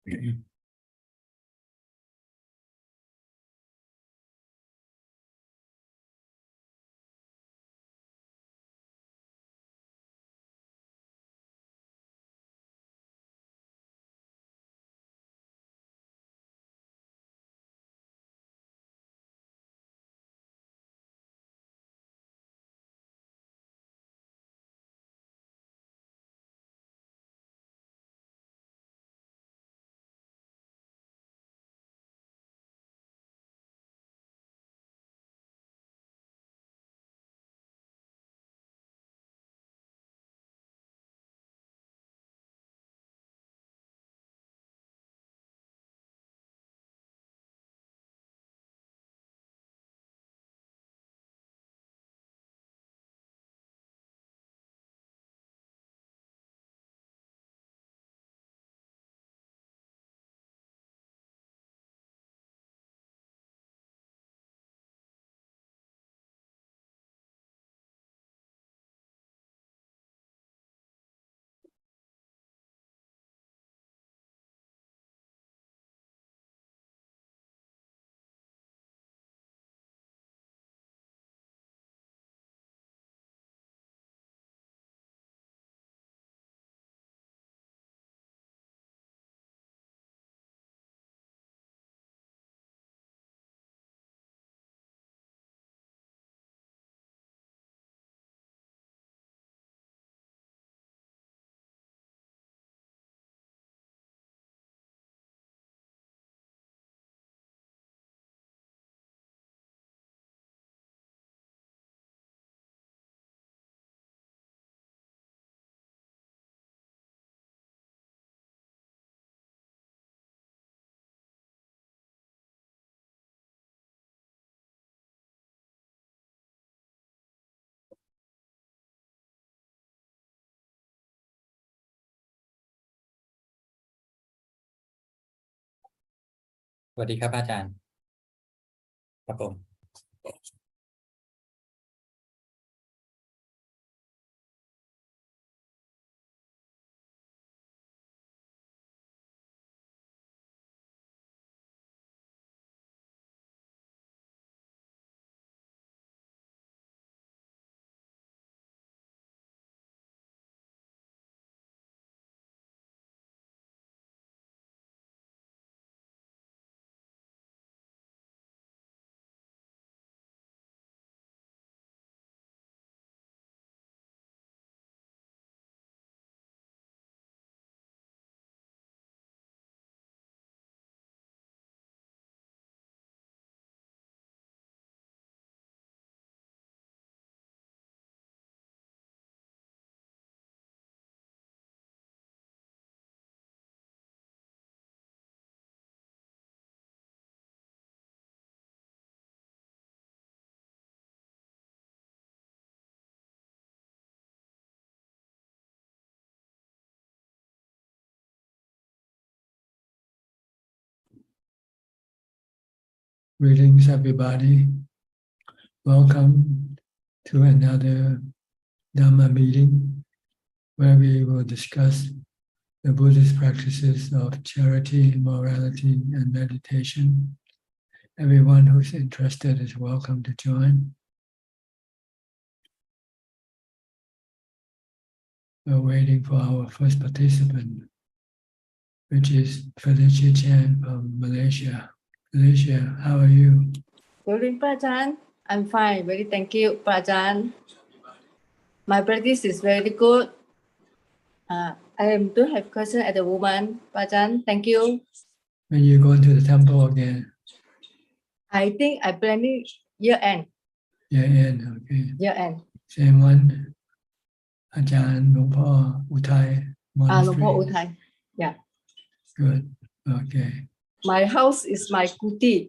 สวัสดีครับอาจารย์ครับผมGreetings, everybody. Welcome to another Dhamma meeting where we will discuss the Buddhist practices of charity, morality, and meditation. Everyone who's interested is welcome to join. We're waiting for our first participant, which is Felicia Chan from Malaysia. Felicia, how are you? Good evening, Ajaan. I'm fine. Very thank you, Ajaan. My practice is very good. I do have question at the woman, Ajaan. Thank you. When you go to the temple again? I think I planning year end. Year end, okay. Year end. Same one. Ajaan, Longpo, Uthai Monastery. Longpo Uthai. Yeah. Good. Okay. My house is my kuti.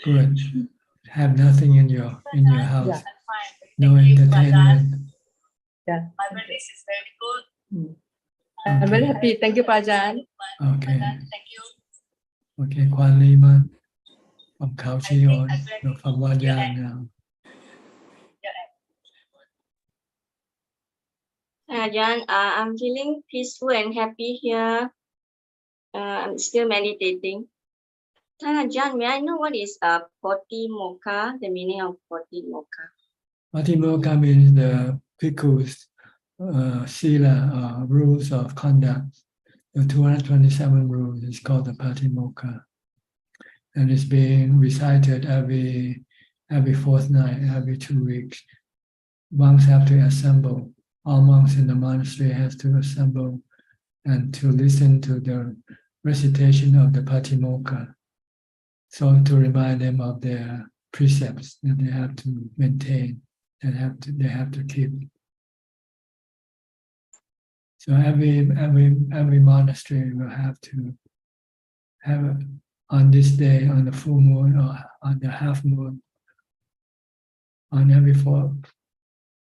Good. Have nothing in your house. Yeah. No entertainment. Yeah. My practice is very good. I'm very happy. Thank you, Ajaan. Okay. Thank you. Okay, Kwan Liman from Khao Chion, from Ajaan now. Ajaan, I'm feeling peaceful and happy here. I'm still meditating. Ajaan, may I know what is Patimokkha, the meaning of Patimokkha? Patimokkha means the bhikkhus sila, rules of conduct. The 227 rules is called the Patimokkha. And it's being recited every fortnight, every 2 weeks. Monks have to assemble. All monks in the monastery has to assemble and to listen to the recitation of the Patimokkha. So to remind them of their precepts that they have to maintain, they have to keep. So every monastery will have to have on this day, on the full moon or on the half moon, on every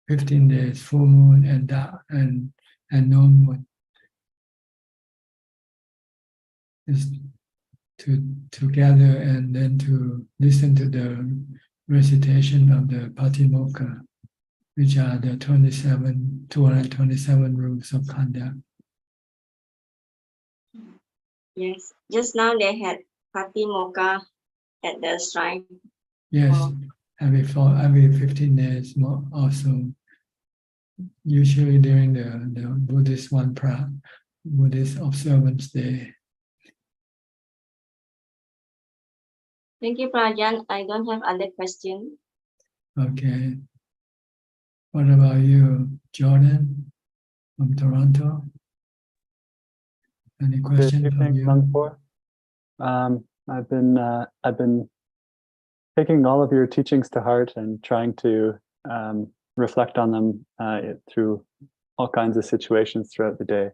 15 days, full moon and no moon, is to gather and then to listen to the recitation of the Patimokkha, which are the 227 rules of conduct. Yes, just now they had Patimokkha at the shrine. Yes, Oh. every 15 days more also. Usually during the Buddhist Buddhist observance day. Thank you, Ajaan. I don't have other questions. Okay. What about you, Jordan from Toronto? Any Good question from evening, you? Mangpor. I've been taking all of your teachings to heart and trying to reflect on them through all kinds of situations throughout the day.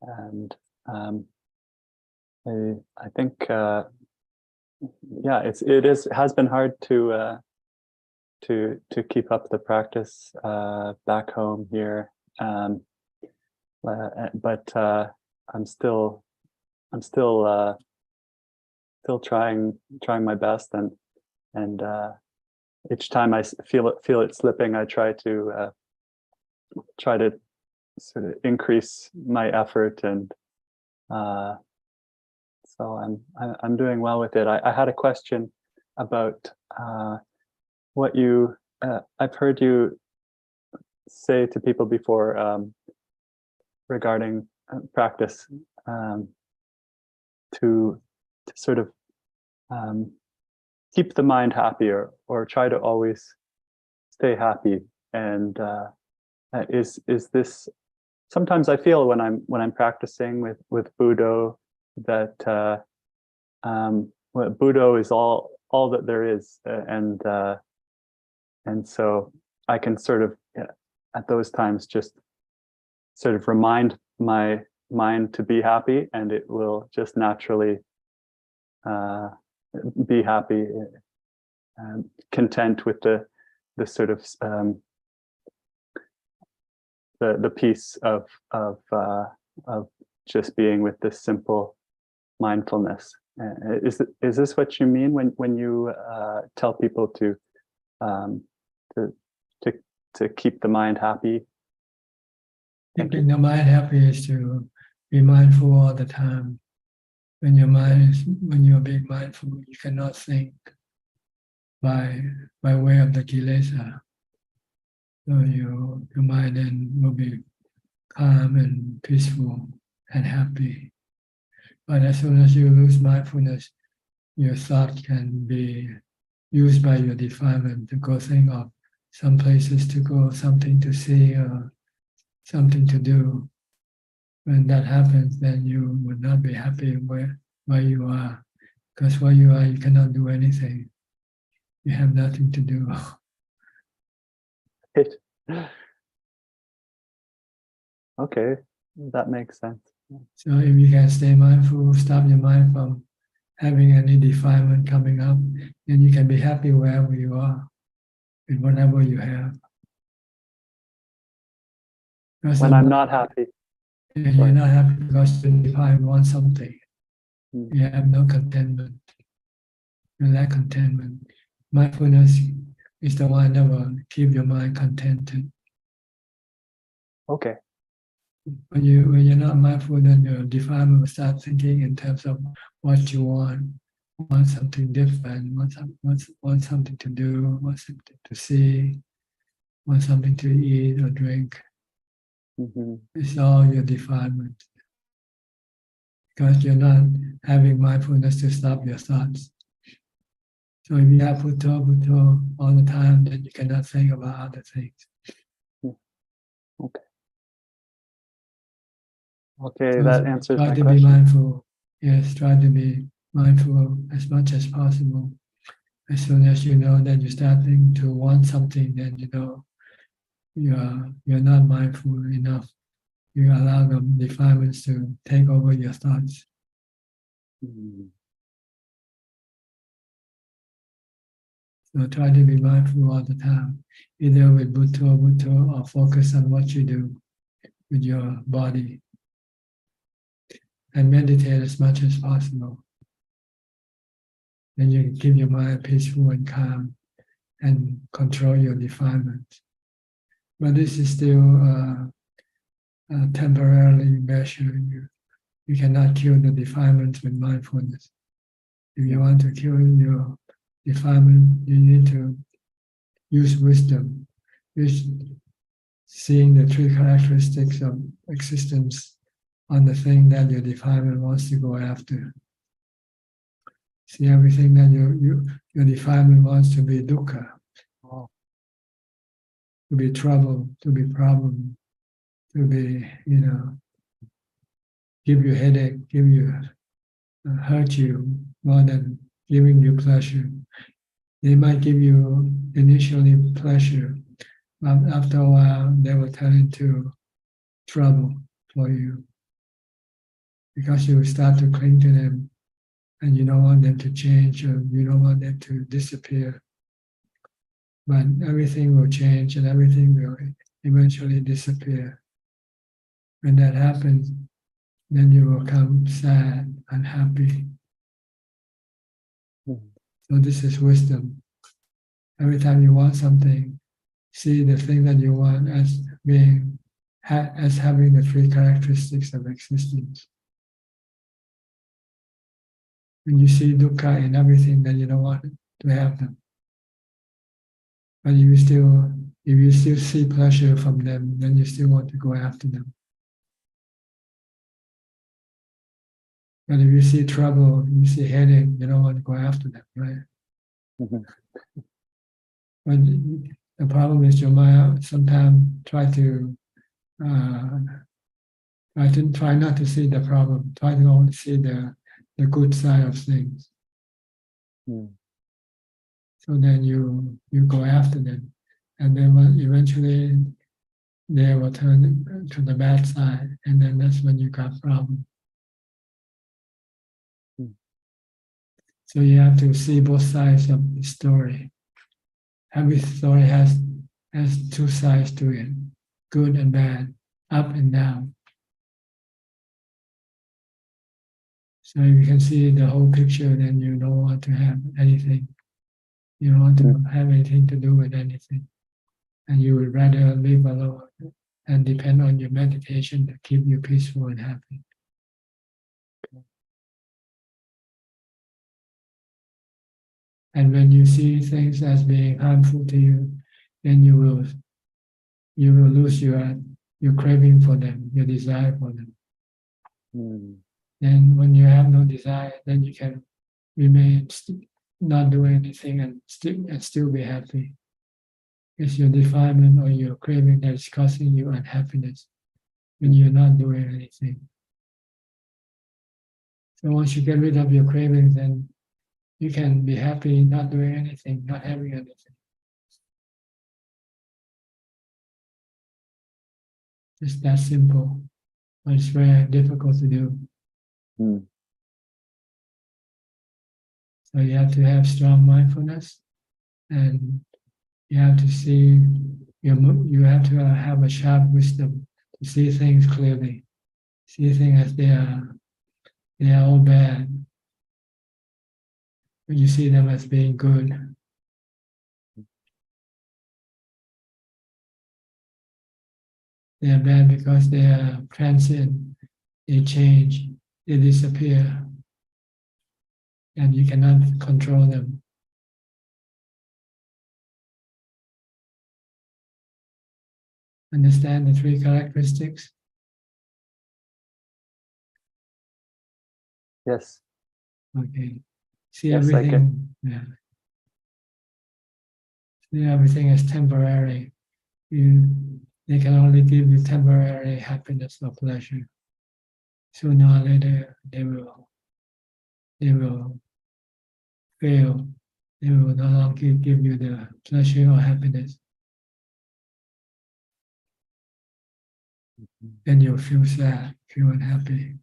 And I think it has been hard to keep up the practice back home here, but I'm still trying my best, and each time I feel it slipping, I try to sort of increase my effort, and so I'm doing well with it. I had a question about what you I've heard you say to people before regarding practice, to sort of keep the mind happy, or try to always stay happy. And is this, sometimes I feel when I'm practicing with Buddho that Buddho is all that there is, and so I can sort of at those times just sort of remind my mind to be happy, and it will just naturally be happy, content with the sort of the peace of just being with this simple mindfulness. Is this what you mean when you tell people to keep the mind happy? Keeping the mind happy is to be mindful all the time. When you're being mindful, you cannot think by way of the kilesa. So your mind then will be calm and peaceful and happy. But as soon as you lose mindfulness, your thought can be used by your defilement to go think of some places to go, something to see, or something to do. When that happens, then you would not be happy where you are, because where you are, you cannot do anything. You have nothing to do. Okay, that makes sense. So if you can stay mindful, stop your mind from having any defilement coming up, then you can be happy wherever you are, with whatever you have. When I'm not happy. You're not happy because you define want something. Mm. You have no contentment. You lack contentment. Mindfulness is the one that will keep your mind contented. Okay. When you're not mindful, then your defilement will start thinking in terms of what you want something different, want something to do, want something to see, want something to eat or drink. Mm-hmm. It's all your defilement because you're not having mindfulness to stop your thoughts. So if you have putto all the time, then you cannot think about other things. Okay. Okay, So that answers try my to be question. mindful. Yes, try to be mindful as much as possible. As soon as you know that you're starting to want something, then you know you're not mindful enough. You allow the defilements to take over your thoughts. Mm. So try to be mindful all the time, either with Bhutto or focus on what you do with your body and meditate as much as possible. Then you can keep your mind peaceful and calm and control your defilements. But this is still temporarily measure. You cannot kill the defilements with mindfulness. If you want to kill your defilement, you need to use wisdom, use seeing the three characteristics of existence on the thing that your defilement wants to go after. See everything that your defilement wants to be dukkha, Oh. to be trouble, to be problem, to be, give you headache, give you hurt you more than giving you pleasure. They might give you initially pleasure, but after a while they will turn into trouble for you because you start to cling to them and you don't want them to change or you don't want them to disappear. But everything will change and everything will eventually disappear. When that happens, then you will become sad, unhappy. Mm. So this is wisdom. Every time you want something, see the thing that you want as being as having the three characteristics of existence. When you see dukkha in everything, then you don't want to have them. But if you still see pleasure from them, then you still want to go after them. But if you see trouble, you see headache, you don't want to go after them, right? Mhm. But the problem is your mind sometimes try not to see the problem, try to only see the good side of things. Mm. So then you go after them, and then eventually they will turn to the bad side, and then that's when you got problem. Mm. So you have to see both sides of the story. Every story has two sides to it, good and bad, up and down. So if you can see the whole picture, then you don't want to have anything. You don't want to have anything to do with anything. And you would rather live alone and depend on your meditation to keep you peaceful and happy. And when you see things as being harmful to you, then you will lose your craving for them, your desire for them. Mm. And when you have no desire, then you can remain not doing anything and still be happy. It's your defilement or your craving that is causing you unhappiness when you're not doing anything. So once you get rid of your cravings, then you can be happy not doing anything, not having anything. It's that simple, but it's very difficult to do. Mm. So you have to have strong mindfulness, and you have to see you have to have a sharp wisdom to see things clearly, see things as they are all bad. When you see them as being good, They are bad because they are transient, they change, they disappear, and you cannot control them. Understand the three characteristics? Yes. Okay. See Yes, I everything. Yeah. See everything as temporary. They can only give you temporary happiness or pleasure. Sooner or later, they will fail. They will no longer give you the pleasure or happiness. Then you'll feel sad, feel unhappy.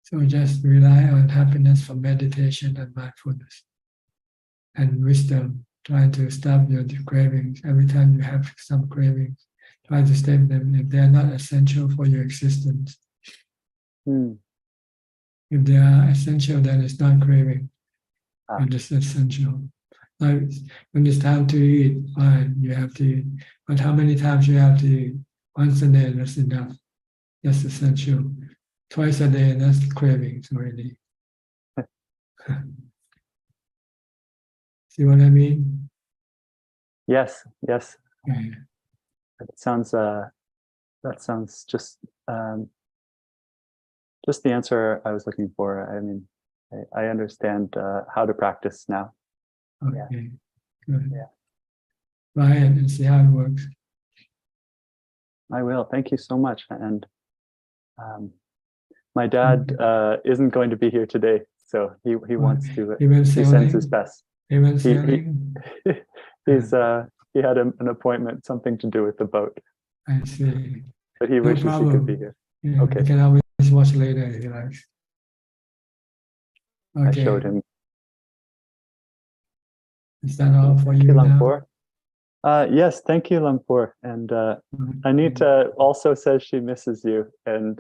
So just rely on happiness for meditation and mindfulness and wisdom, trying to stop your cravings. Every time you have some cravings, try to stop them if they are not essential for your existence. Hmm. If they are essential, then it's not craving. Ah. It is essential. Like when it's time to eat, fine, you have to eat. But how many times you have to eat? Once a day, that's enough. That's essential. Twice a day, that's cravings already. See what I mean? Yes, yes. Okay. That sounds just the answer I was looking for. I mean, I understand how to practice now. Okay. Good. Yeah. Try it and see how it works. I will. Thank you so much. And my dad isn't going to be here today, so he wants to. He went He sends his sailing. best. He went sailing. He had an appointment, something to do with the boat, I see. but he No wishes he could be problem. here. Yeah, Okay. you can always watch later if you like. I Okay. showed him. Is that all for Thank you you, now? Lampur. Yes, thank you, Lampur. And Anita also says she misses you, and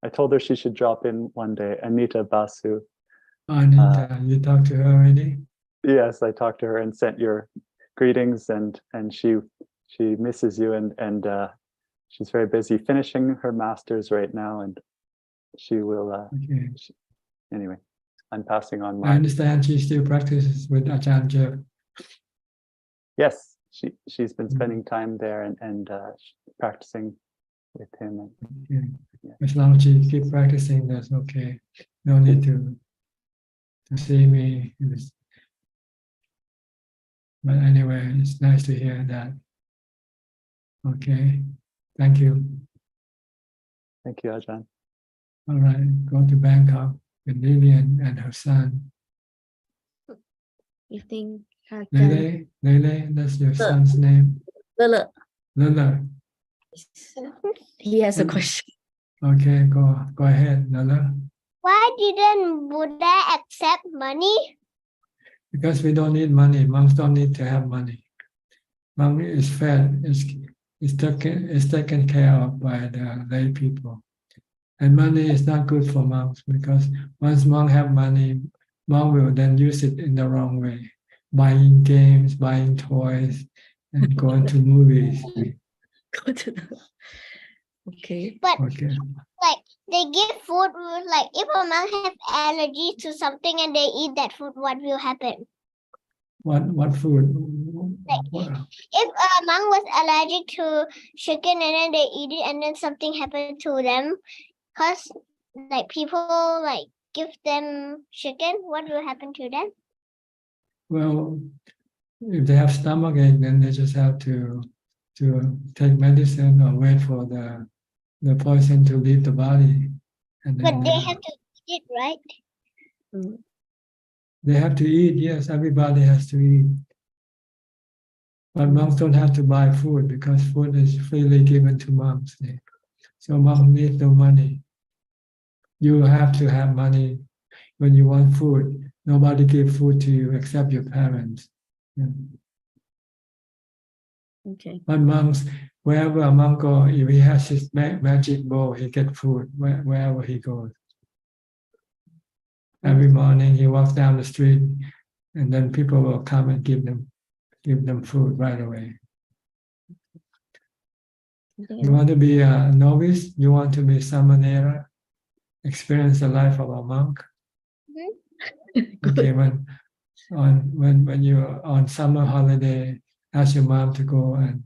I told her she should drop in one day. Anita Basu. Anita, you talked to her already? Yes, I talked to her and sent your greetings, and she misses you, and she's very busy finishing her master's right now, and she will. Okay. Anyway, I'm passing on I my. understand she still practices with Ajaan Jeff. Yes, she's been spending time there and practicing with him. And, Okay. yeah. As long as you keep practicing, that's okay. No need to see me. But anyway, it's nice to hear that. Okay. Thank you. Thank you, Ajaan. All right. Go to Bangkok with Lillian and her son. Evening, Ajahn. Lele, that's your son's name. Lele. Lele. He has a question. Okay, go ahead, Lele. Why didn't Buddha accept money? Because we don't need money. Monks don't need to have money. Monk is fed, is taken care of by the lay people. And money is not good for monks because once monks have money, monk will then use it in the wrong way. Buying games, buying toys, and going to movies. Go to the. Okay. But Okay. like they give food, like if a monk have allergies to something and they eat that food, what will happen? What food? If a monk was allergic to chicken and then they eat it and then something happened to them, because like people like give them chicken, what will happen to them? Well, if they have stomachache, then they just have to take medicine or wait for the poison to leave the body. And then But they have to eat it, right? they have to eat. Yes, everybody has to eat. But monks don't have to buy food because food is freely given to monks. So monks need no money. You have to have money when you want food. Nobody gives food to you except your parents. Yeah. Okay. But monks, wherever a monk goes, if he has his magic bowl, he gets food wherever he goes. Every morning he walks down the street and then people will come and give them give them food right away. Something You want to be a novice? You want to be samanera? Experience the life of a monk? Okay, when you're on summer holiday, ask your mom to go and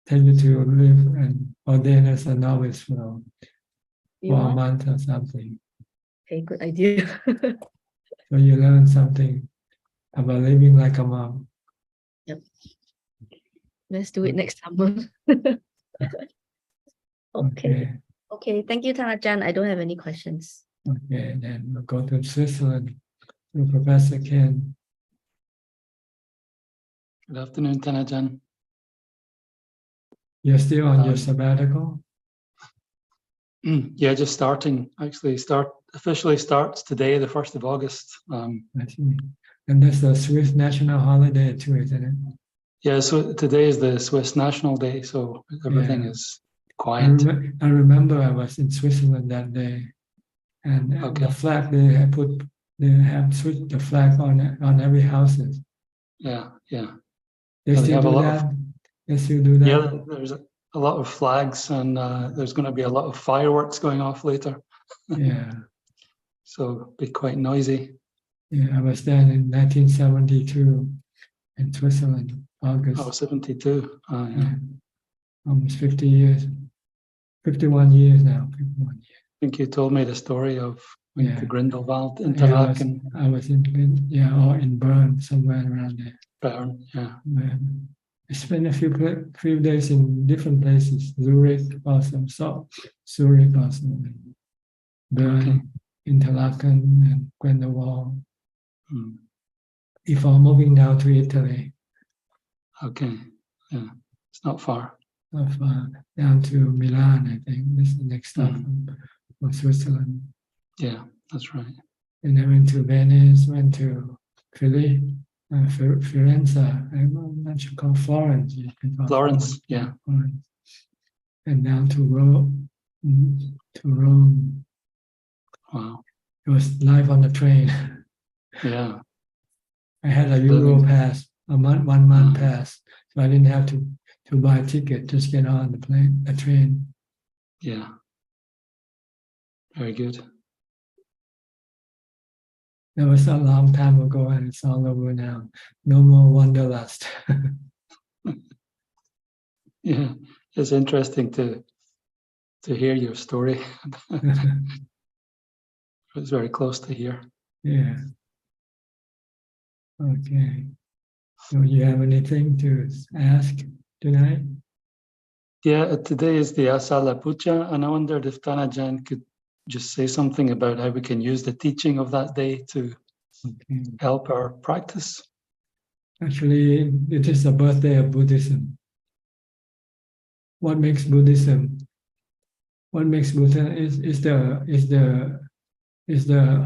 take you to live and ordain as a novice for You a want? month or something. Okay, good idea. So you learn something about living like a monk. Let's do it next summer. Okay. Okay. Thank you, Ajaan. I don't have any questions. Okay, then we'll go to Switzerland to Professor Ken. Good afternoon, Ajaan. You're still on your sabbatical? Yeah, just starting. Actually, officially starts today, the 1st of August. I see. And that's the Swiss national holiday too, isn't it? Yeah, so today is the Swiss National Day, so everything Yeah. is quiet. I remember I was in Switzerland that day, and Okay. the flag they have switched the flag on every houses. Yeah, yeah. They Yeah, they still have a do lot that. of, They still do that. yeah, there's a lot of flags, and there's going to be a lot of fireworks going off later. Yeah, So be quite noisy. yeah. I was there in 1972 in Switzerland, August. Oh, 72. Oh, yeah. Yeah. Almost 50 years, 51 years now. 51 years. I think you told me the story of going to Grindelwald, Yeah, Interlaken, I was in or in Bern, somewhere around there. Bern. Yeah. I spent a few days in different places. Zurich also, Zurich also, Bern, Okay. Interlaken, and Grindelwald. Hmm. Before moving now to Italy, Okay. Yeah. It's not far. down to Milan, I think. This is the next stop from Switzerland. Yeah, that's right. And I went to Venice, went to Firenze, I'm not sure called Florence. You can call Florence, yeah. Florence. And down to Rome. Wow. It was live on the train. Yeah. I had a Euro pass, a 1 month pass, so I didn't have to buy a ticket, just get on the train. Yeah. Very good. That was a long time ago, and it's all over now. No more wanderlust. Yeah. It's interesting to hear your story. It's very close to here. Yeah. Okay. Do you have anything to ask tonight? Yeah, today is the Asala Puja, and I wondered if Ajaan could just say something about how we can use the teaching of that day to help our practice. Actually, it is the birthday of Buddhism. What makes Buddhism? What makes Buddha is the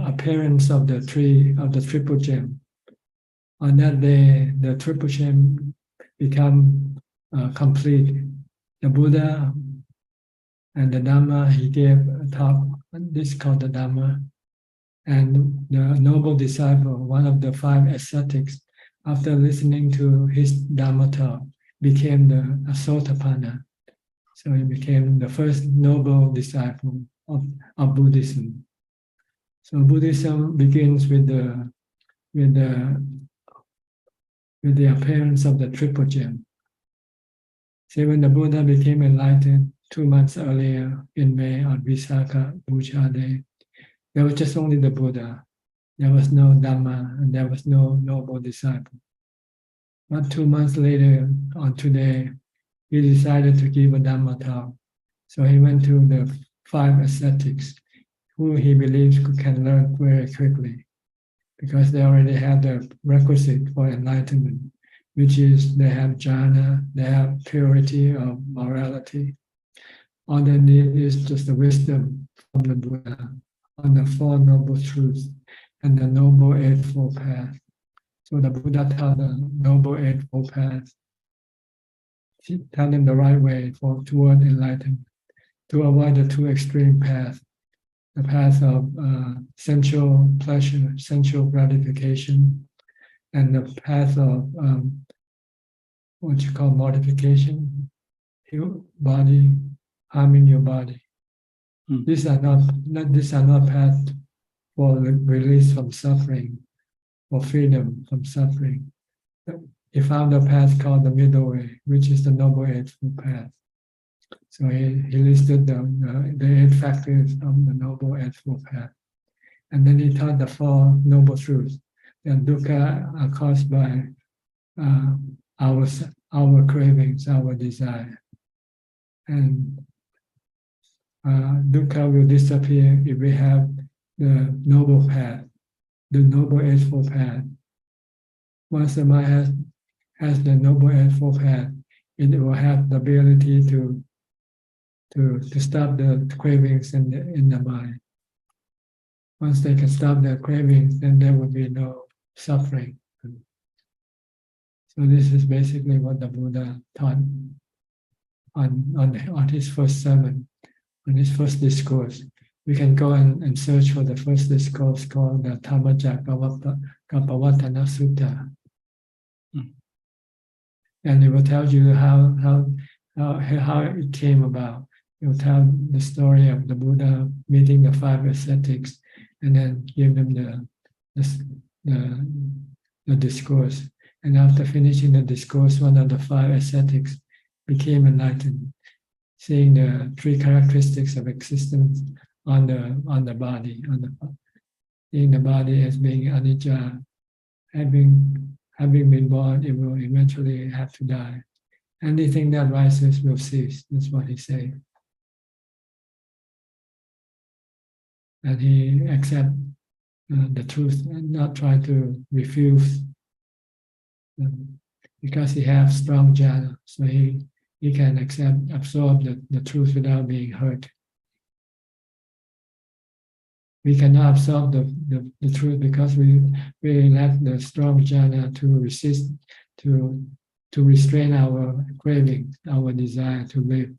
appearance of the triple gem. On that day, the triple gem become complete. The Buddha and the Dhamma, he gave a talk. This is called the Dhamma. And the noble disciple, one of the 5 ascetics, after listening to his Dhamma talk, became the Asotapanna. So he became the first noble disciple of Buddhism. So Buddhism begins with the appearance of the triple gem. See, when the Buddha became enlightened 2 months earlier in May on Visakha Bhuja Day, there was just only the Buddha. There was no Dhamma and there was no noble disciple. But 2 months later, on today, he decided to give a Dhamma talk. So he went to the 5 ascetics who he believes can learn very quickly because they already have the requisite for enlightenment, which is they have jhana, they have purity of morality. All they need is just the wisdom from the Buddha on the 4 noble truths and the noble eightfold path. So the Buddha taught the noble eightfold path, tell them the right way toward enlightenment, to avoid the 2 extreme paths, the path of sensual pleasure, sensual gratification, and the path of what you call mortification, your body, harming your body. These are not paths for release from suffering, or freedom from suffering. He found a path called the middle way, which is the Noble Eightfold Path. So he listed the 8 factors of the Noble Eightfold Path. And then he taught the 4 noble truths. That dukkha are caused by our cravings, our desire. And dukkha will disappear if we have the noble path, the Noble Eightfold Path. Once the mind has the Noble Eightfold Path, it will have the ability to stop the cravings in the mind. Once they can stop their cravings, then there will be no suffering. So this is basically what the Buddha taught on his first sermon, on his first discourse. We can go and search for the first discourse called the Dhammacakkappavattana Sutta. And it will tell you how it came about. It will tell the story of the Buddha meeting the 5 ascetics and then give them the discourse. And after finishing the discourse, one of the 5 ascetics became enlightened, seeing the 3 characteristics of existence on the body, seeing the body as being anicca, having been born, it will eventually have to die. Anything that rises will cease. That's what he said. And he accepts the truth and not try to refuse, because he has strong jhana, so he can absorb the truth without being hurt. We cannot absorb the truth because we lack the strong jhana to resist, to restrain our craving, our desire to live.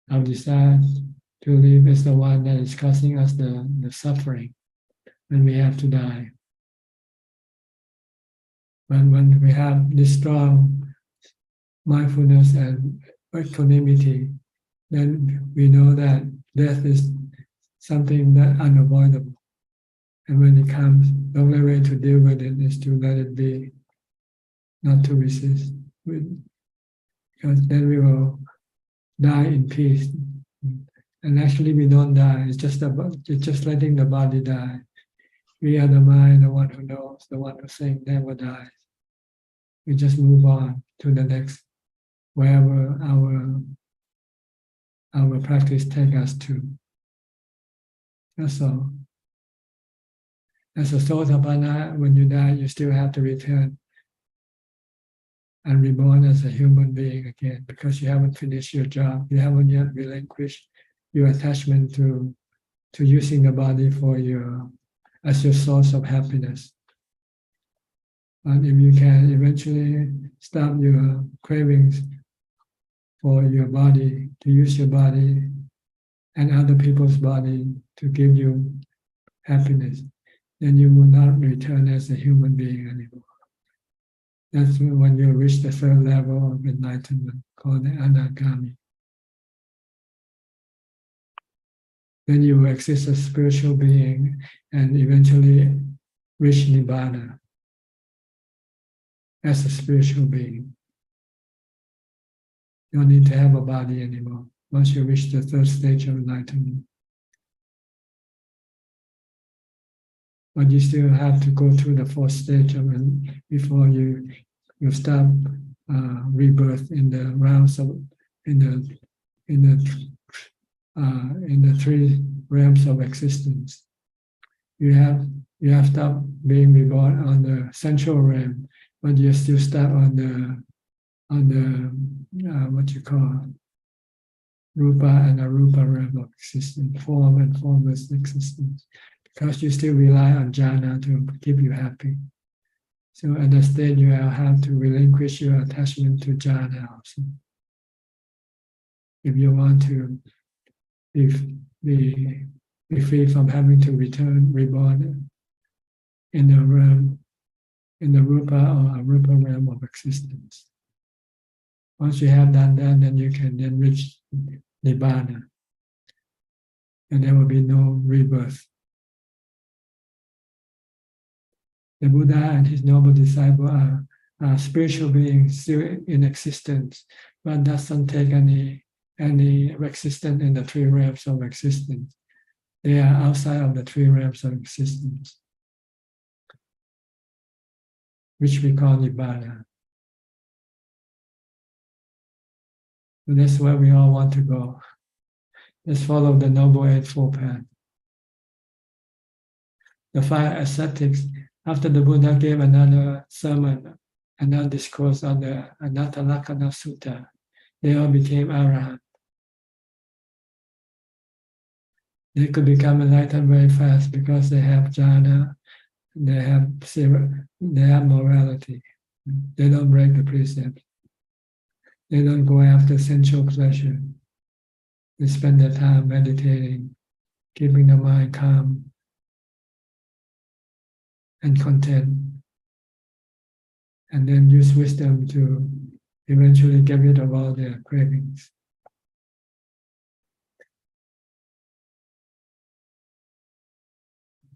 Our desire to live is the one that is causing us the suffering when we have to die. When we have this strong mindfulness and equanimity, then we know that death is something that unavoidable. And when it comes, the only way to deal with it is to let it be, not to resist. Because then we will die in peace. And actually we don't die, it's just letting the body die. We are the mind, the one who knows, the one who saying never dies. We just move on to the next, wherever our practice take us to. That's all. As a Sotapanna, when you die, you still have to return and reborn as a human being again, because you haven't finished your job. You haven't yet relinquished your attachment to using the body as your source of happiness. But if you can eventually stop your cravings for your body, to use your body and other people's body to give you happiness, then you will not return as a human being anymore. That's when you reach the 3rd level of enlightenment, called the Anagami. Then you will exist as a spiritual being and eventually reach Nibbana as a spiritual being. You don't need to have a body anymore once you reach the 3rd stage of enlightenment. But you still have to go through the 4th stage of it before you start rebirth in the realms of in the 3 realms of existence. You have stopped being reborn on the central realm, but you still start on the what you call rupa and arupa realm of existence, form and formless existence, because you still rely on jhana to keep you happy. So at that stage, you have to relinquish your attachment to jhana also, if you want to be free from having to reborn in the realm in the rupa or arupa realm of existence. Once you have done that, then you can then reach nibbana, and there will be no rebirth. The Buddha and his noble disciple are spiritual beings still in existence, but doesn't take any existence in the three realms of existence. They are outside of the three realms of existence, which we call nibbana. So that's where we all want to go. Let's follow the Noble Eightfold Path. The five ascetics, after the Buddha gave another sermon, another discourse on the Anattalakkana Sutta, they all became arahant. They could become enlightened very fast because they have jhana, they have morality. They don't break the precepts. They don't go after sensual pleasure. They spend their time meditating, keeping the mind calm and content, and then use wisdom to eventually get rid of all their cravings.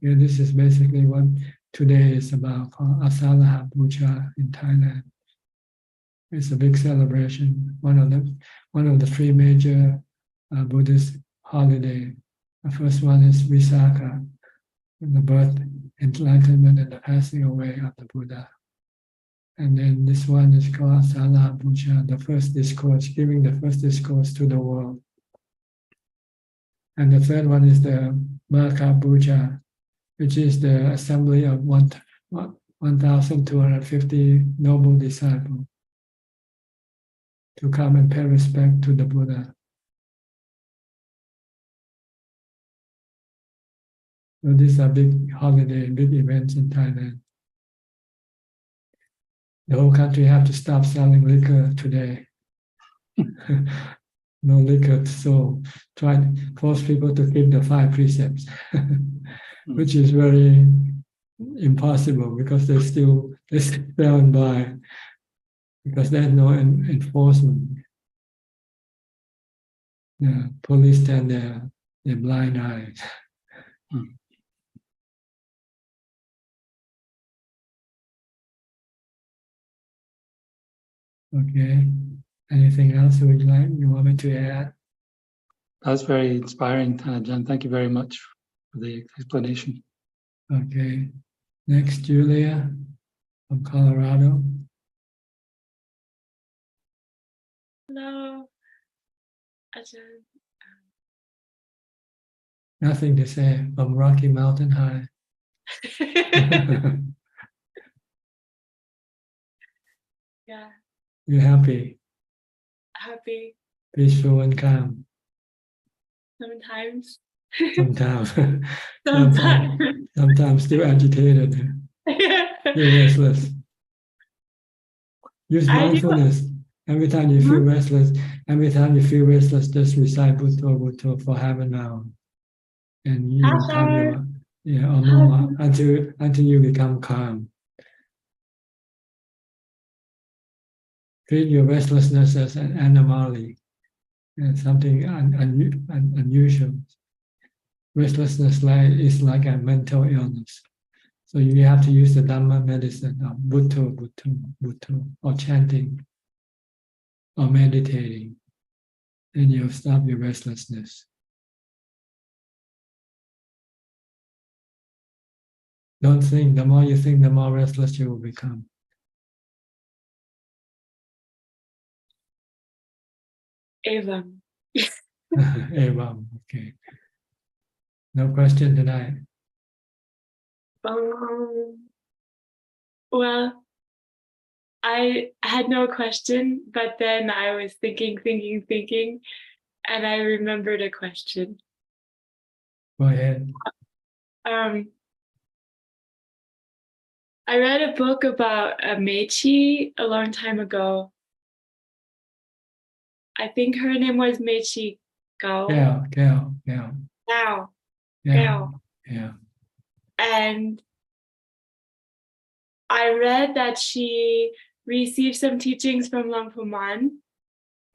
Yeah, this is basically what today is about, called Asalaha Puja in Thailand. It's a big celebration. One of the three major Buddhist holidays. The first one is Visakha, the birth, enlightenment, and the passing away of the Buddha. And then this one is called Asalaha Puja, the first discourse, giving the first discourse to the world. And the third one is the Magha Puja, which is the assembly of 1,250 noble disciples to come and pay respect to the Buddha. So these are big holiday, big events in Thailand. The whole country have to stop selling liquor today. No liquor, so try to force people to keep the five precepts, which is very impossible because they still sell and buy because there's no enforcement. The police stand there, their blind eyes. Okay. Anything else you want me to add? That's very inspiring, Ajaan. Thank you very much for the explanation. Okay. Next, Julia from Colorado. Hello, Ajaan. Nothing to say from Rocky Mountain High. Yeah, You're happy, happy peaceful, and calm. sometimes. Sometimes, Sometimes. sometimes still agitated, still restless. Use I do. mindfulness. Every time you feel restless, just recite Bhutto Bhutto for half an hour, and you will calm your or more until you become calm. Treat your restlessness as an anomaly, something unusual. Restlessness is like a mental illness. So you have to use the Dhamma medicine of Bhutto, Bhutto, Bhutto, or chanting, or meditating. Then you'll stop your restlessness. Don't think. The more you think, the more restless you will become. Evam. Evam, okay. No question tonight. Well, I had no question, but then I was thinking, and I remembered a question. Go ahead. I read a book about a Mechi a long time ago. I think her name was Mechi Gao. Gao. Gao. Yeah. And I read that she received some teachings from Luang Puman,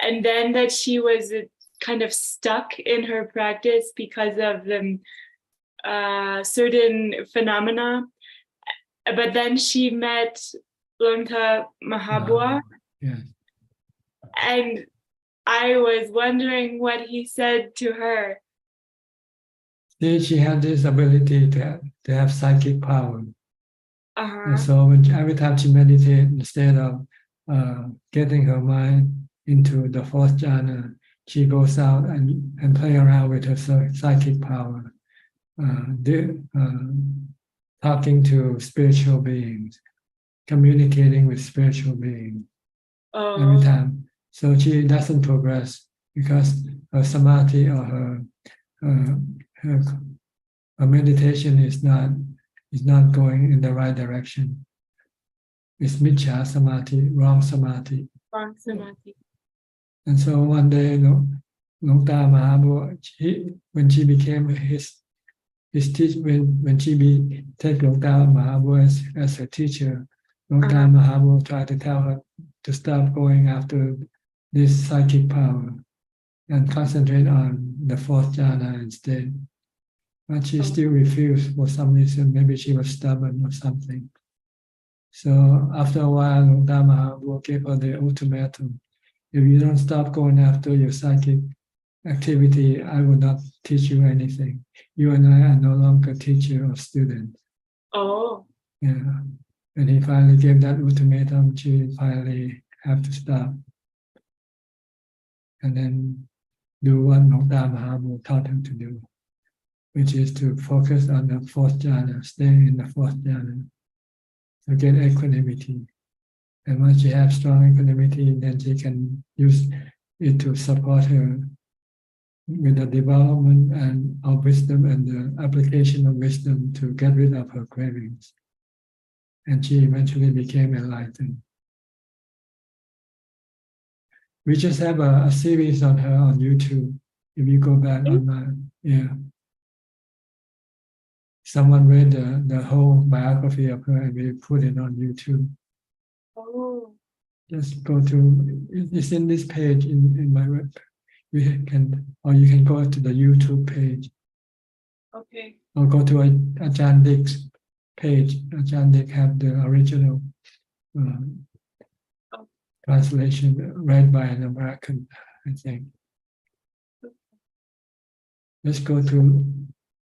and then that she was kind of stuck in her practice because of the certain phenomena. But then she met Luangta Mahabua, Yes. and I was wondering what he said to her. She had this ability to have psychic power. And Uh-huh. so every time she meditated, instead of getting her mind into the fourth jhana, she goes out and play around with her psychic power, talking to spiritual beings, communicating with spiritual beings every time. So she doesn't progress because her samadhi or her meditation is not going in the right direction. It's miccha samadhi, wrong samadhi. Wrong samadhi. And so one day, Longta Mahabua, when she became his teacher, when she take Longta Mahabua as her teacher, Longta Mahabua tried to tell her to stop going after this psychic power and concentrate on the fourth jhana instead. But she still refused for some reason. Maybe she was stubborn or something. So after a while, Longta Mahabua gave her the ultimatum: if you don't stop going after your psychic activity, I will not teach you anything. You and I are no longer teacher or student. Oh. Yeah. And he finally gave that ultimatum. She finally have to stop. And then do what Longta Mahabua taught him to do, which is to focus on the fourth jhana, stay in the fourth jhana, to get equanimity. And once she has strong equanimity, then she can use it to support her with the development and of wisdom and the application of wisdom to get rid of her cravings. And she eventually became enlightened. We just have a series on her on YouTube. If you go back on someone read the whole biography of her and we put it on YouTube. Oh. Just go to, it's in this page in my web. You can go to the YouTube page. Okay. Or go to Ajaan Dick's page. Ajaan Dick have the original translation read by an American, I think. Let's go to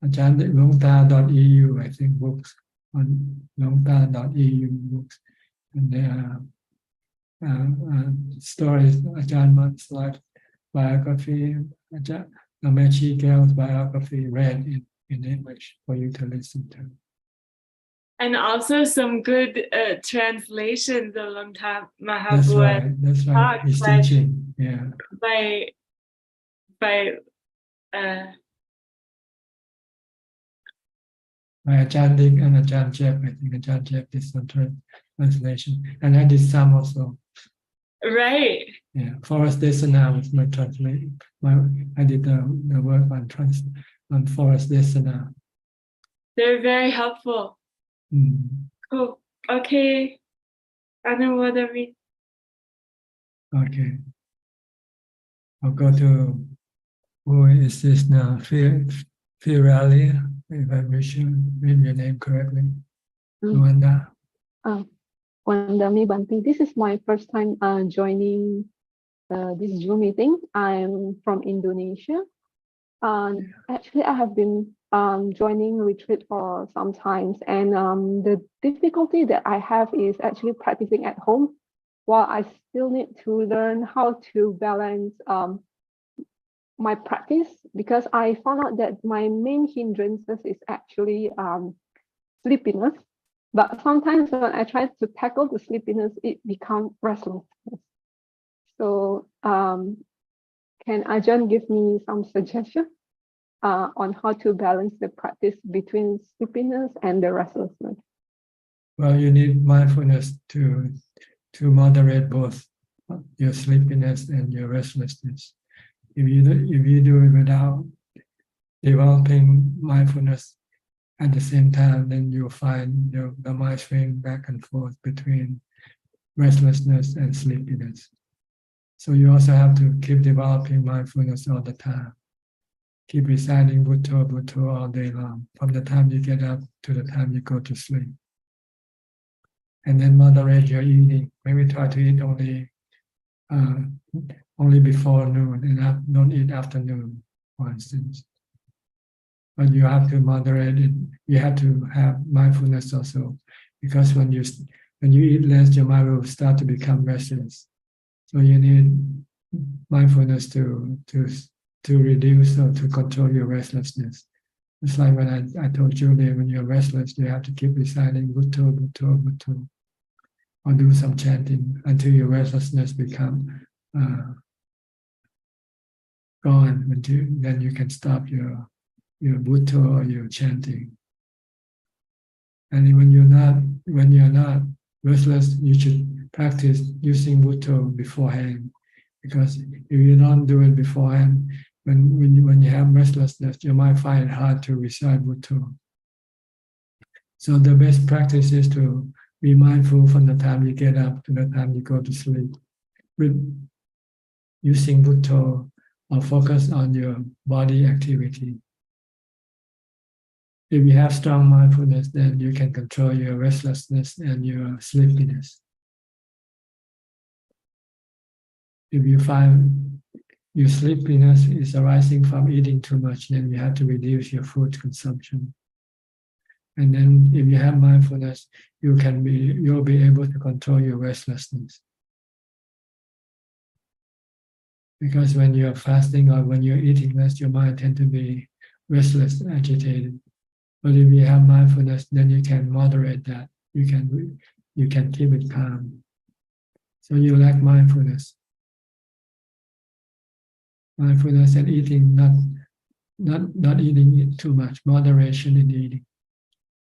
Ajaan Dick, longta.eu, I think, books on longta.eu books. And there are stories, Ajaan Mun's life biography, Ajaan Namechi Gel's biography read in English for you to listen to. And also some good translations of Longta That's Mahabua. right. He's teaching, yeah. By By Ajaan Dick and Ajaan Jeff. I think Ajaan Jeff did some translation. And I did some also. Right. Yeah, Forest Desana was my translation. I did the work on Forest Desana. They're very helpful. Cool. Okay. Anumodami. Okay. I'll go to, who is this now? Firali, if I read your name correctly. Luanda. Wandami Banti. This is my first time joining this Zoom meeting. I'm from Indonesia. Actually, I have been joining retreat for some times, and the difficulty that I have is actually practicing at home, while I still need to learn how to balance my practice, because I found out that my main hindrances is actually sleepiness. But sometimes when I try to tackle the sleepiness, it becomes restlessness. So can Ajaan give me some suggestion on how to balance the practice between sleepiness and the restlessness? Well, you need mindfulness to moderate both your sleepiness and your restlessness. If you do it without developing mindfulness, at the same time, then you'll find the mind swing back and forth between restlessness and sleepiness. So you also have to keep developing mindfulness all the time. Keep reciting Bhutto, Bhutto all day long, from the time you get up to the time you go to sleep. And then moderate your eating. Maybe try to eat only before noon and don't eat after noon, for instance. But you have to moderate it. You have to have mindfulness also, because when you eat less, your mind will start to become restless. So you need mindfulness to reduce or to control your restlessness. It's like when I told Julie, when you're restless, you have to keep reciting Bhutto, Bhutto, Bhutto, or do some chanting until your restlessness become gone. Then you can stop your Bhutto or your chanting. And when you're not restless, you should practice using Bhutto beforehand. Because if you don't do it beforehand, when you have restlessness, you might find it hard to recite Bhutto. So the best practice is to be mindful from the time you get up to the time you go to sleep, with using Bhutto or focus on your body activity. If you have strong mindfulness, then you can control your restlessness and your sleepiness. If you find your sleepiness is arising from eating too much, then you have to reduce your food consumption. And then if you have mindfulness, you'll be able to control your restlessness. Because when you're fasting or when you're eating less, your mind tends to be restless, agitated. But if you have mindfulness, then you can moderate that. You can keep it calm. So you lack mindfulness. Mindfulness and eating, not eating it too much. Moderation in eating.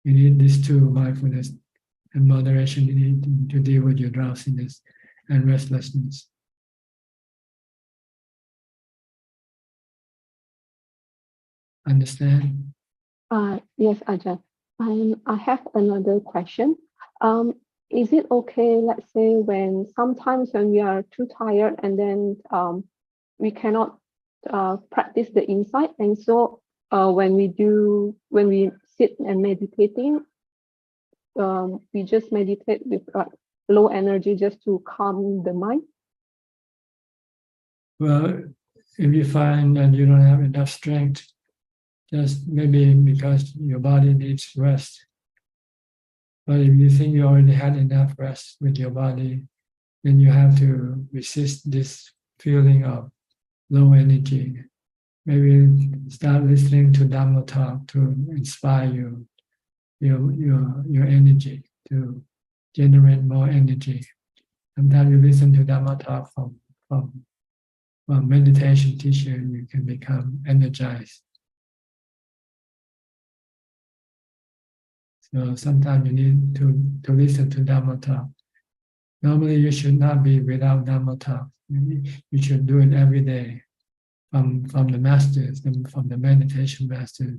You need these two, mindfulness and moderation in eating, to deal with your drowsiness and restlessness. Understand? Yes, Ajahn. I have another question. Is it okay, let's say, sometimes when we are too tired and then we cannot practice the insight, and so when we sit and meditating, we just meditate with low energy just to calm the mind? Well, if you find that you don't have enough strength, just maybe because your body needs rest. But if you think you already had enough rest with your body, then you have to resist this feeling of low energy. Maybe start listening to Dhamma talk to inspire your energy, to generate more energy. Sometimes you listen to Dhamma talk from meditation teacher, you can become energized. So sometimes you need to listen to Dhamma talk. Normally you should not be without Dhamma talk. You should do it every day from the masters, from the meditation masters,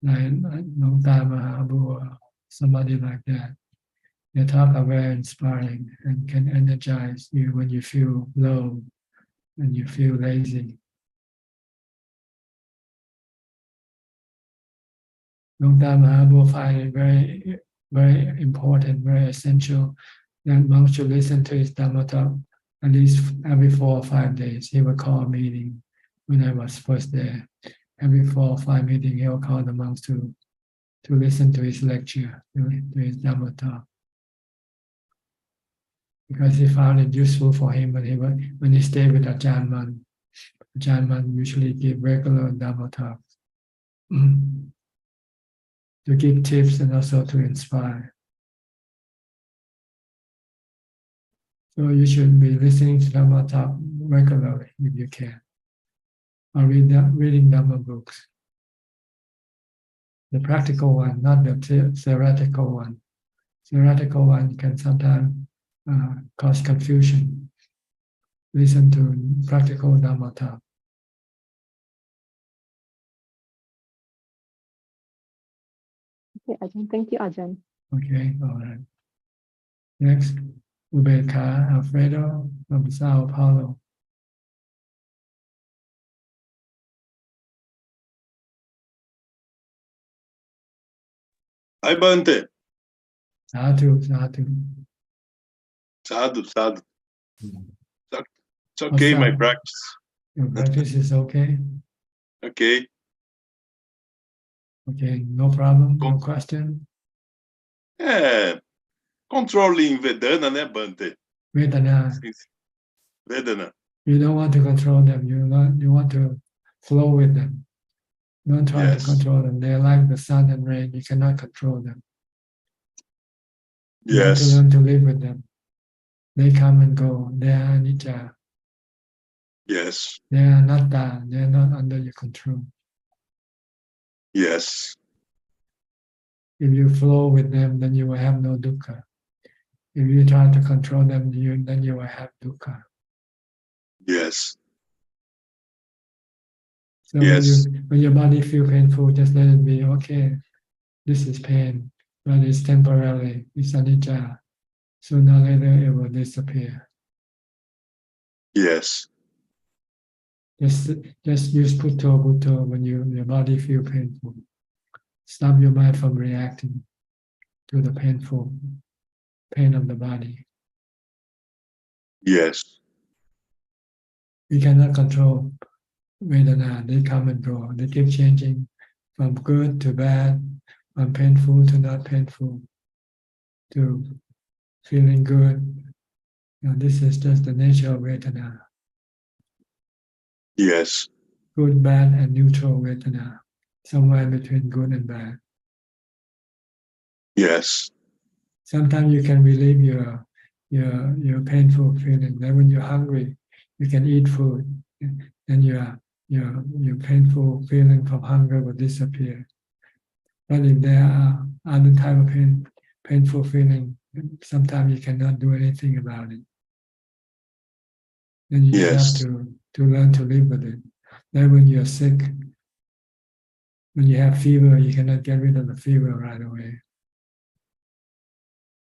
like Dr.V or somebody like that. Their talk are very inspiring and can energize you when you feel low and you feel lazy. Dr.V will find it very, very important, very essential that monks should listen to his Dhamma talk at least every 4 or 5 days. He would call a meeting when I was first there. Every 4 or 5 meetings, he'll call the monks to listen to his lecture, to his Dhamma talk. Because he found it useful for him when he stayed with Ajaan. Ajaan usually give regular Dhamma talks to give tips and also to inspire. So you should be listening to Dhamma talk regularly if you can, or reading Dhamma books. The practical one, not the theoretical one. Theoretical one can sometimes cause confusion. Listen to practical Dhamma talk. Okay, Ajahn. Thank you, Ajahn. Okay, all right. Next, Ubeka Alfredo from Sao Paulo. Hi, Bante. Sadhu, sadhu. Sadhu, sadhu. Mm. It's okay, my practice. Your practice is okay? Okay. Okay, no problem, no question. Controlling Vedana, né, Bante? Vedana. Vedana. You don't want to control them. You want to flow with them. Don't try to control them. They're like the sun and rain. You cannot control them. You have to learn to live with them. They come and go. They are anicca. Yes. They are anatta. They are not under your control. Yes. If you flow with them, then you will have no dukkha. If you try to control them, then you will have dukkha. Yes. So when your body feel painful, just let it be. Okay, this is pain, but it's temporary. It's anicca. Sooner or later, it will disappear. Yes. Just use putto when your body feel painful. Stop your mind from reacting to the painful pain of the body. Yes. We cannot control Vedana. They come and go. They keep changing from good to bad, from painful to not painful, to feeling good. This is just the nature of Vedana. Yes. Good, bad, and neutral Vedana. Somewhere between good and bad. Yes. Sometimes you can relieve your painful feeling. Then when you're hungry, you can eat food, and your painful feeling from hunger will disappear. But if there are other type of painful feeling, sometimes you cannot do anything about it. Then you just have to learn to live with it. Then when you're sick, when you have fever, you cannot get rid of the fever right away.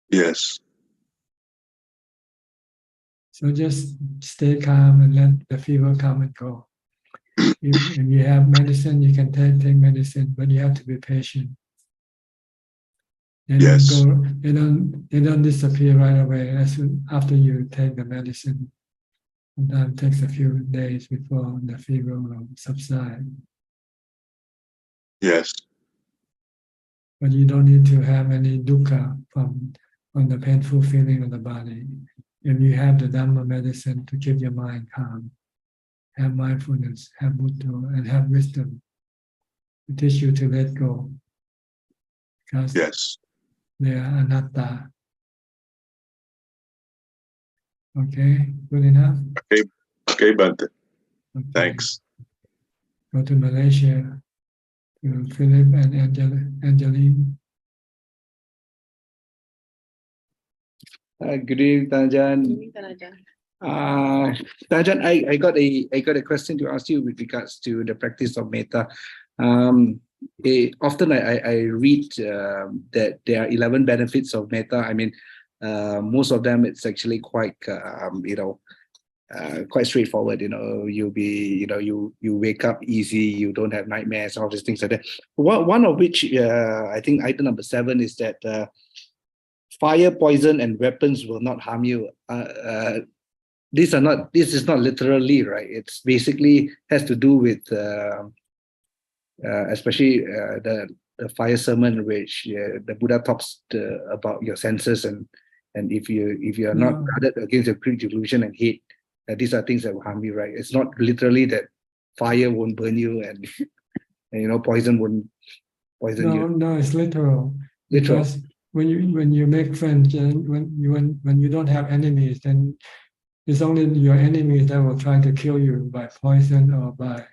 Yes. So just stay calm and let the fever come and go. If you have medicine, you can take medicine, but you have to be patient. They don't go. They don't disappear right away. As soon after you take the medicine, sometimes it takes a few days before the fever will subside. Yes. But you don't need to have any dukkha from the painful feeling of the body. If you have the Dhamma medicine to keep your mind calm, have mindfulness, have Buddha, and have wisdom to teach you to let go. Because they are anatta. Okay, good enough? Okay, Bante. Okay. Thanks. Go to Malaysia, to Philip and Angeline. Good evening, Ajaan. Ajaan, I got a question to ask you with regards to the practice of metta. Often I read that there are 11 benefits of metta. I mean, most of them it's actually quite quite straightforward. You wake up easy, you don't have nightmares, all these things like that. One of which I think item number 7 is that fire, poison, and weapons will not harm you. This is not literally, right? It's basically has to do with especially the fire sermon, which the Buddha talks about your senses, and if you are not guarded against your greed, delusion, and hate, these are things that will harm you, right? It's not literally that fire won't burn you and poison won't poison you. No, it's literal. Because when you make friends, and when you don't have enemies, then it's only your enemies that will try to kill you by poison or by.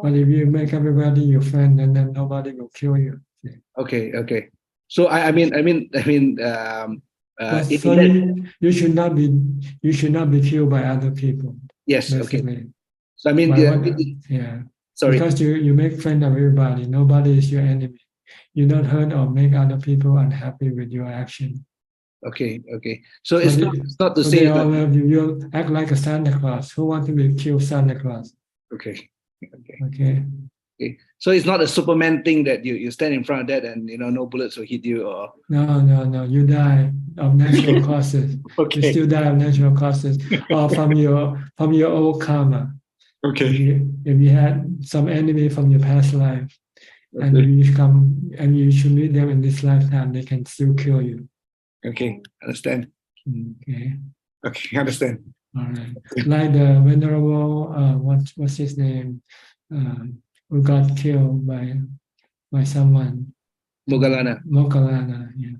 But if you make everybody your friend, then nobody will kill you. Okay. So I mean, so you should not be killed by other people. Yes. Basically. Okay. So I mean, Sorry. Because you make friends of everybody. Nobody is your enemy. You don't hurt or make other people unhappy with your action. Okay. So it's not to so say they all that. love you. You act like a Santa Claus. Who wants to be killed Santa Claus? Okay. Okay. So it's not a Superman thing that you stand in front of that and no bullets will hit you or. No. You die of natural causes. Okay. You still die of natural causes or from your old karma. Okay. If you had some enemy from your past life, and Okay. you should meet them in this lifetime, they can still kill you. Okay, understand. Okay. Okay, understand. All right. Like the venerable, what's his name, who got killed by someone. Moggallana. Moggallana, yeah.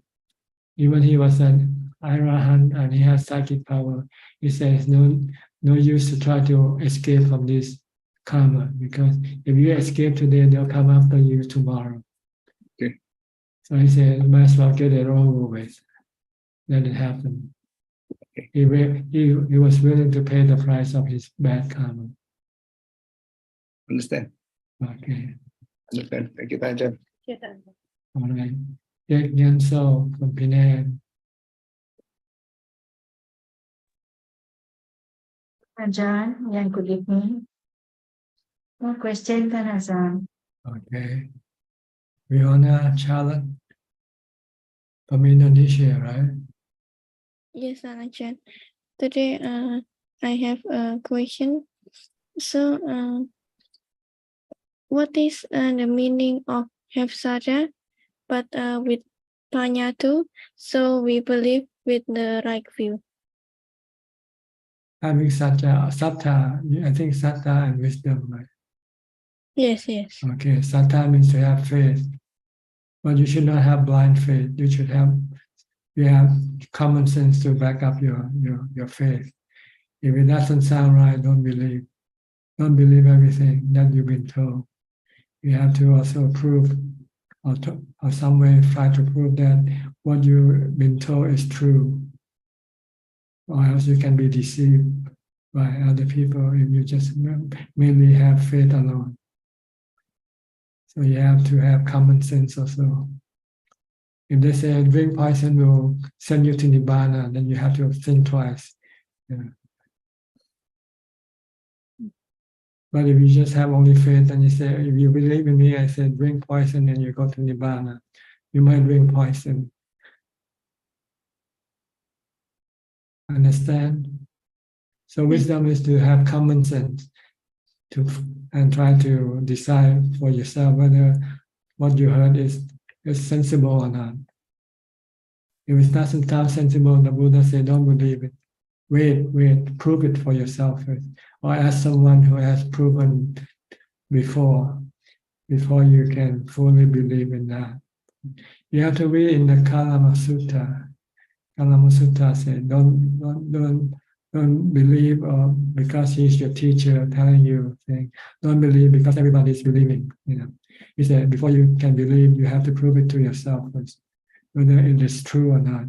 Even he was an Arahant and he has psychic power. He says no use to try to escape from this karma, because if you escape today, they'll come after you tomorrow. Okay. So he said, might as well get it over with. Let it happen. Okay. He was willing to pay the price of his bad karma. Understand. Okay. Understand. Thank you, Ajaan. All right. Jack Yansel from Penang. Ajaan, yeah, good evening. No question, Tan Ajaan. Okay. Rihanna Charlotte from Indonesia, right? Yes, Ajahn. Today, I have a question. So, what is the meaning of have saja, but with panya too? So we believe with the right view. Having sattha, I think sattha and wisdom, right? Yes. Okay, sattha means to have faith, but you should not have blind faith. You have common sense to back up your faith. If it doesn't sound right, don't believe. Don't believe everything that you've been told. You have to also prove, or some way try to prove that what you've been told is true, or else you can be deceived by other people if you just mainly have faith alone. So you have to have common sense also. If they say drink poison will send you to Nibbana, then you have to think twice. Yeah. But if you just have only faith and you say, if you believe in me, I said drink poison and you go to Nibbana, you might drink poison. Understand? So wisdom is to have common sense and try to decide for yourself whether what you heard is sensible or not. If it doesn't sound sensible, the Buddha said, don't believe it. Wait, prove it for yourself first. Or ask someone who has proven before you can fully believe in that. You have to read in the Kalama Sutta. Kalama Sutta said, don't believe because he's your teacher telling you things. Don't believe because everybody is believing. He said, before you can believe, you have to prove it to yourself first, whether it is true or not.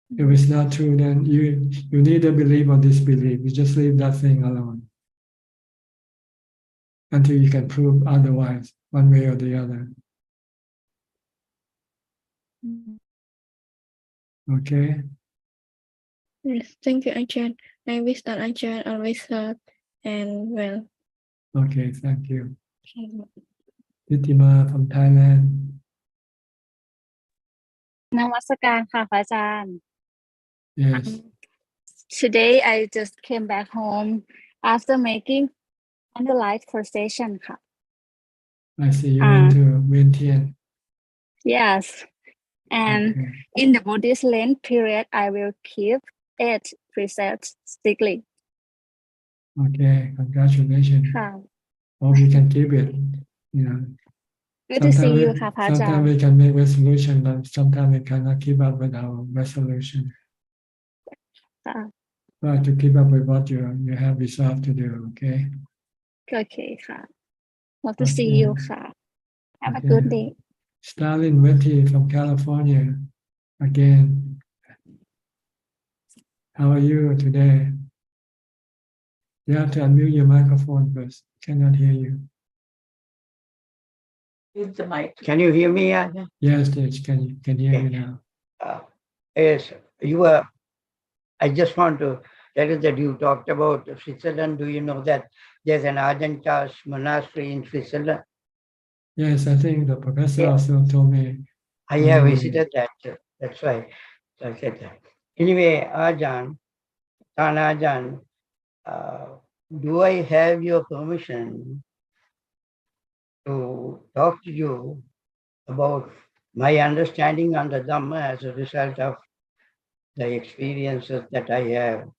If it's not true, then you neither believe or disbelieve. You just leave that thing alone until you can prove otherwise, one way or the other. Okay? Yes, thank you, Ajahn. I wish that Ajahn always heard and well. Okay, thank you. Titima from Thailand. นมัสการค่ะพระอาจารย์ Yes. Today I just came back home after making candlelight procession ค่ะ I see you went to Vientiane. Yes and in the Buddhist Lent period I will keep 8 precepts strictly. Okay, congratulations. ค่ะ Hope you can keep it. Good to see you ค่ะพระอาจารย์ Sometimes we can make resolution, but sometimes we cannot keep up with our resolution. ค่ะ But to keep up with what you have resolved to do, okay? โอเคค่ะ Hope to see you ค่ะ Have a Okay. good day. Stalin Vetty from California again. How are you today? You have to unmute your microphone first. Cannot hear you. Use the mic. Can you hear me? Yes, yes, can hear you now. Yes, you were. I just want to tell you that you talked about Switzerland. Do you know that there's an Ajaan monastery in Switzerland? Yes, I think the professor also told me. I have visited that. That's why I said that. Anyway, Ajaan, Ajaan, do I have your permission to talk to you about my understanding on the Dhamma as a result of the experiences that I have,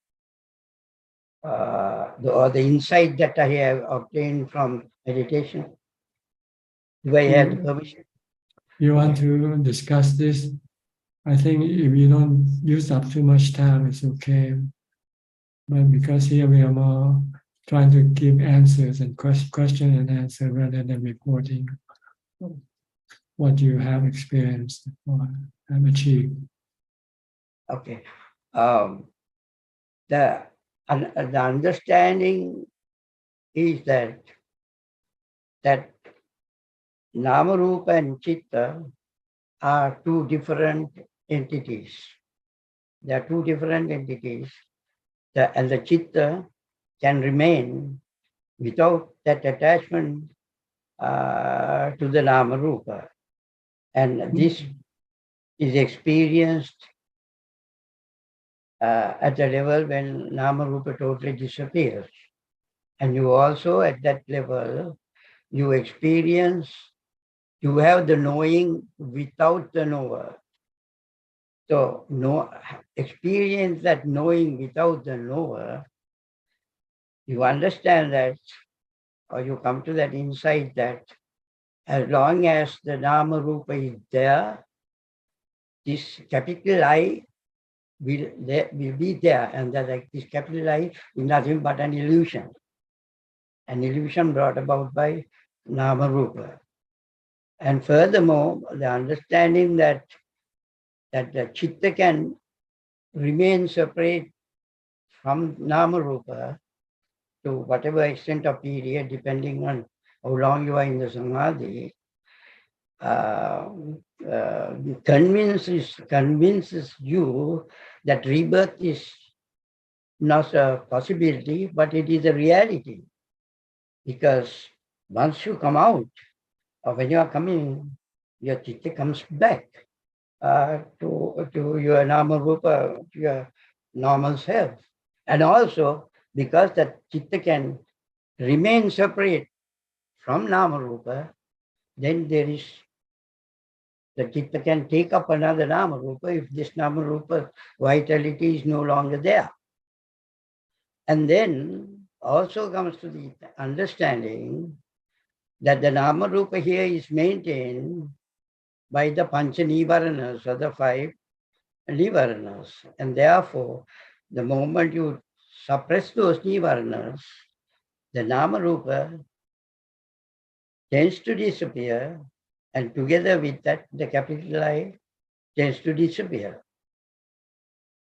or the insight that I have obtained from meditation? Do I have the permission? You want to discuss this? I think if you don't use up too much time, it's okay. But because here we are more trying to give answers and question and answer rather than reporting what you have experienced or have achieved. Okay. The understanding is that Nama, Rupa and Chitta are two different entities. They are two different entities. And the Chitta can remain without that attachment to the Nama Rupa. And this is experienced at the level when Nama Rupa totally disappears. And you also at that level, you experience, you have the knowing without the knower. So experience that knowing without the knower, you understand that, or you come to that insight that as long as the Nama Rupa is there, this capital I will be there, and that this capital I is nothing but an illusion brought about by Nama Rupa. And furthermore, the understanding that the Chitta can remain separate from Nama Rupa to whatever extent of period, depending on how long you are in the Samadhi, convinces you that rebirth is not a possibility, but it is a reality. Because once you come out, or when you are coming, your chitta comes back to your Nama Rupa, to your normal self. And also, because that chitta can remain separate from Nama Rupa, then there is, the chitta can take up another Nama Rupa if this Nama Rupa vitality is no longer there. And then also comes to the understanding that the Nama Rupa here is maintained by the Pancha Nivaranas, or the 5 Nivaranas. And therefore, the moment you suppress those Nivaranas, the Nama Rupa tends to disappear, and together with that, the capital I tends to disappear.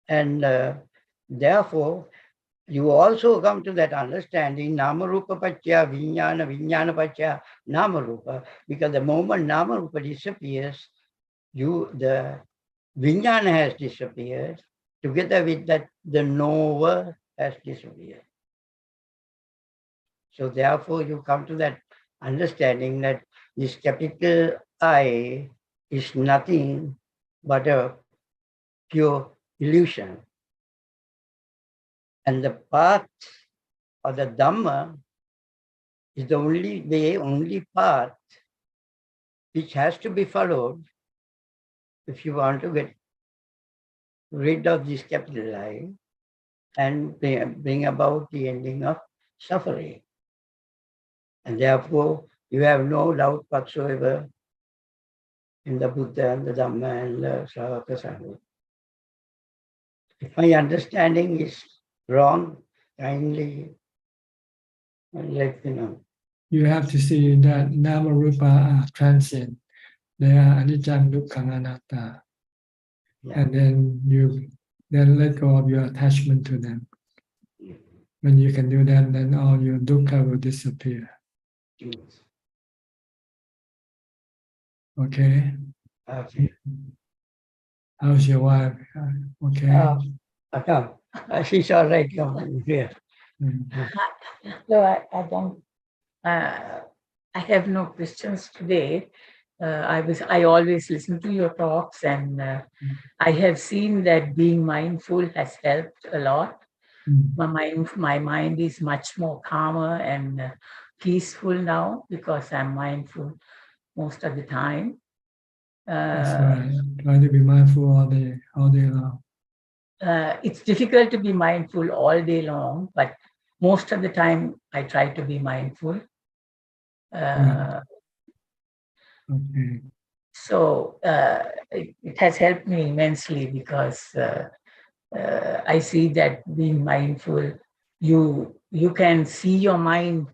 And therefore, you also come to that understanding, Nama Rupa Pachya Vijnana, Vijnana Pachya Nama Rupa, because the moment Nama Rupa disappears, the Vijnana has disappeared, together with that, the knower has disappeared. So therefore, you come to that understanding that this capital I is nothing but a pure illusion. And the path or the Dhamma is the only way, only path which has to be followed if you want to get rid of this capital I and bring about the ending of suffering. And therefore, you have no doubt whatsoever in the Buddha and the Dhamma and the Sravaka Sangha. If my understanding is wrong, kindly let me know. You have to see that Nama Rupa are transient. They are Anicca, Dukkha, Anatta. Yeah. And then you let go of your attachment to them. When you can do that, then all your dukkha will disappear. Okay. Okay. How's your wife? Okay. No, she's all right now. Yeah. So I don't. I have no questions today. I always listen to your talks, and I have seen that being mindful has helped a lot. My mind is much more calmer and peaceful now because I'm mindful most of the time. That's right. Try to be mindful all day long. It's difficult to be mindful all day long, but most of the time I try to be mindful. Okay. So it has helped me immensely because I see that being mindful, you can see your mind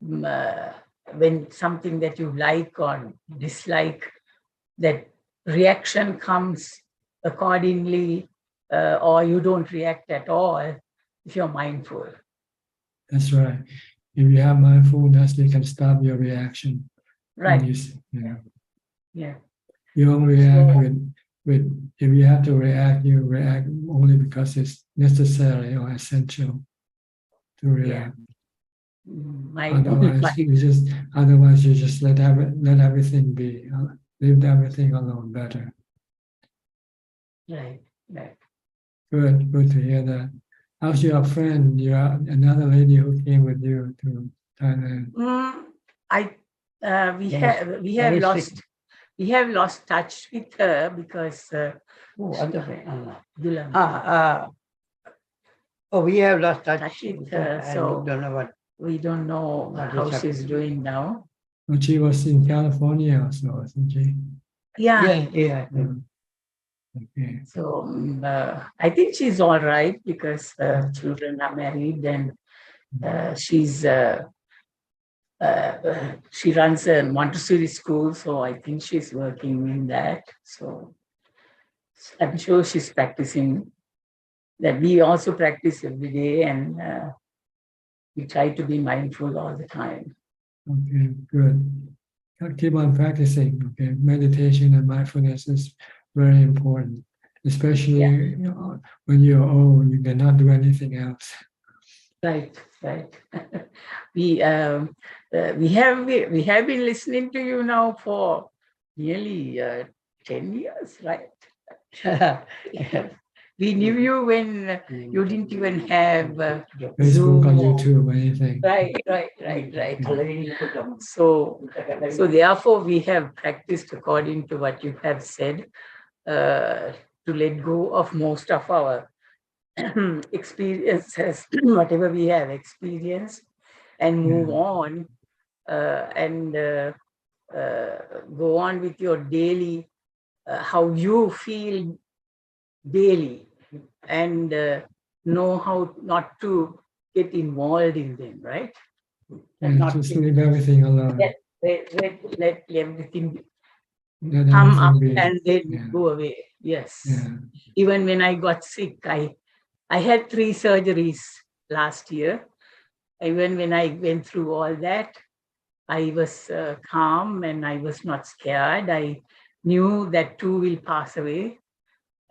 when something that you like or dislike, that reaction comes accordingly, or you don't react at all if you're mindful. That's right. If you have mindfulness, you can stop your reaction. Right. Yeah. You don't react with if you have to react, you react only because it's necessary or essential to react. Otherwise, you just let everything be. Leave everything alone better. Right. Good to hear that. How's your friend? Another lady who came with you to Thailand. We have lost touch with her because we have lost touch with her, so we don't know how she's doing now. Well, she was in California also, wasn't she? Yeah. Okay. So I think she's all right because children are married and she runs a Montessori school, so I think she's working in that. So I'm sure she's practicing. That we also practice every day, and we try to be mindful all the time. Okay, good. Keep on practicing. Okay, meditation and mindfulness is very important, especially when you're old. You cannot do anything else. Right. We have been listening to you now for nearly 10 years, right? We knew you when you didn't even have Facebook Zoom or YouTube or anything. Right. So therefore, we have practiced according to what you have said, to let go of most of our experiences, whatever we have experienced, and move on and go on with your daily, how you feel daily, and know how not to get involved in them, right? Just leave everything alone. Let everything Let come everything up be. and then go away. Yes. Even when I got sick, I had 3 surgeries last year. Even when I went through all that, I was calm and I was not scared. I knew that too will pass away.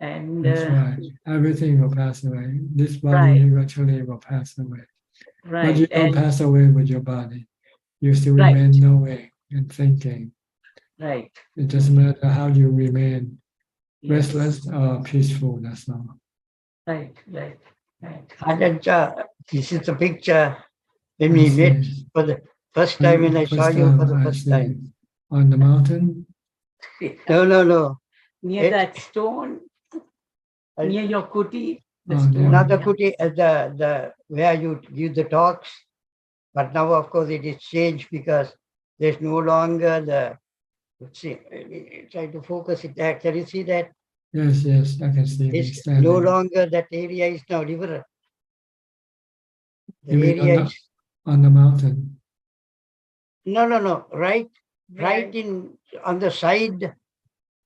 And that's right. Everything will pass away. This body eventually will pass away. But you don't pass away with your body. You still remain knowing and thinking. Right. It doesn't matter how you remain restless or peaceful. That's all. Right. And this is the picture when we met for the first time when I saw you for the first time. On the mountain? No. Near that stone, near your kuti, Not the kuti, the where you give the talks. But now, of course, it is changed because there's no longer the. Let's see, try to focus it there. Can you see that? Yes, I can see. It's no longer that area is now different. The area is on the mountain. No. Right in on the side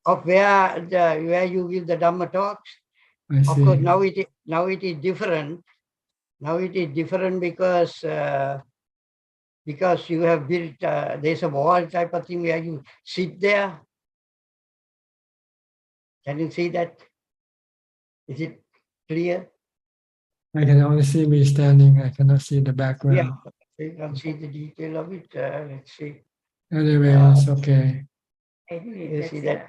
of where you give the Dhamma talks. Of course, now it is different. Now it is different because you have built there's a wall type of thing where you sit there. Can you see that? Is it clear? I can only see me standing. I cannot see the Yeah, background. you can see the detail of it. Let's see. Anyway, it's okay. Anyway, You see that?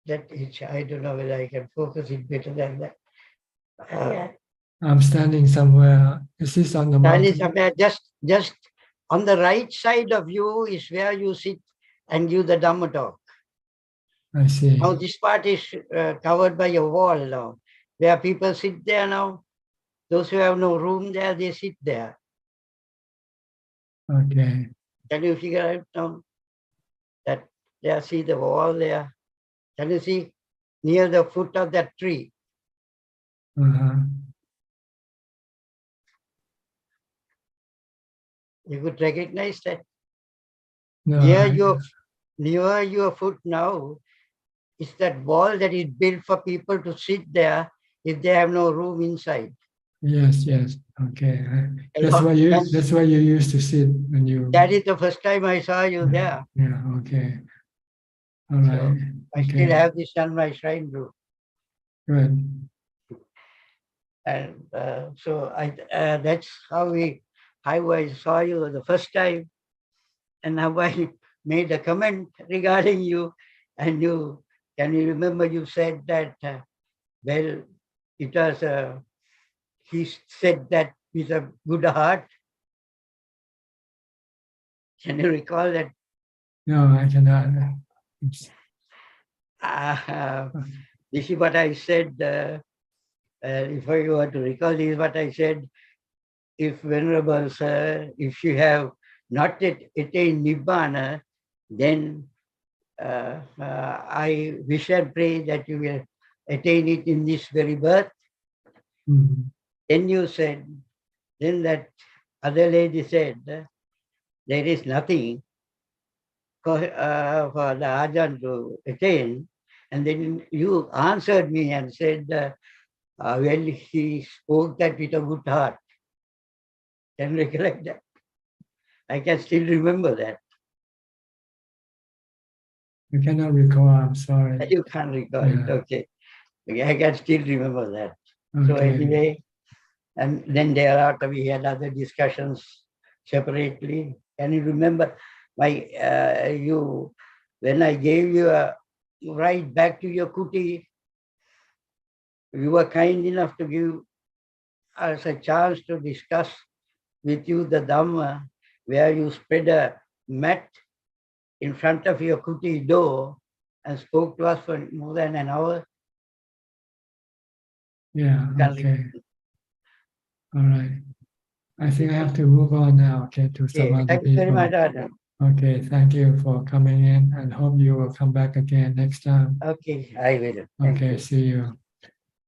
That is, I don't know whether I can focus it better than that. yeah. I'm standing somewhere. Is this on the Standing mountain? somewhere, just on the right side of you is where you sit and give the Dhamma talk. I see. Now this part is covered by a wall now, where people sit there now. Those who have no room there, they sit there. Okay. Can you figure out now that there, see the wall there? Can you see near the foot of that tree? Uh-huh. You could recognize that. No, Near your foot now is that wall that is built for people to sit there if they have no room inside. yes. Okay. That's where you used to sit when you. That is the first time I saw you there. Yeah. Okay. All right. I still have this on my shrine room. Good. And so that's how I saw you the first time. And now I made a comment regarding you. And can you remember you said that, well, it was, he said that with a good heart. Can you recall that? No, I cannot. This is what I said. If I were to recall, this is what I said. If Venerable Sir, if you have not yet attained Nibbana, then I wish and pray that you will attain it in this very birth. Mm-hmm. Then you said, then that other lady said, there is nothing for the Ajaan to attain. And then you answered me and said, well, he spoke that with a good heart. Can you recollect that? I can still remember that. I cannot recall. I'm sorry. You can't recall it. Okay. I can still remember that. Okay. So anyway, and then thereafter we had other discussions separately. Can you remember when I gave you a ride back to your kuti, you were kind enough to give us a chance to discuss with you the Dhamma, where you spread a mat in front of your kuti door and spoke to us for more than an hour. Yeah, okay. All right. I think I have to move on now, okay, to some other Thank you very people. much, Ajaan. Okay, thank you for coming in and hope you will come back again next time. Okay, I will. Thank Okay, you. see you.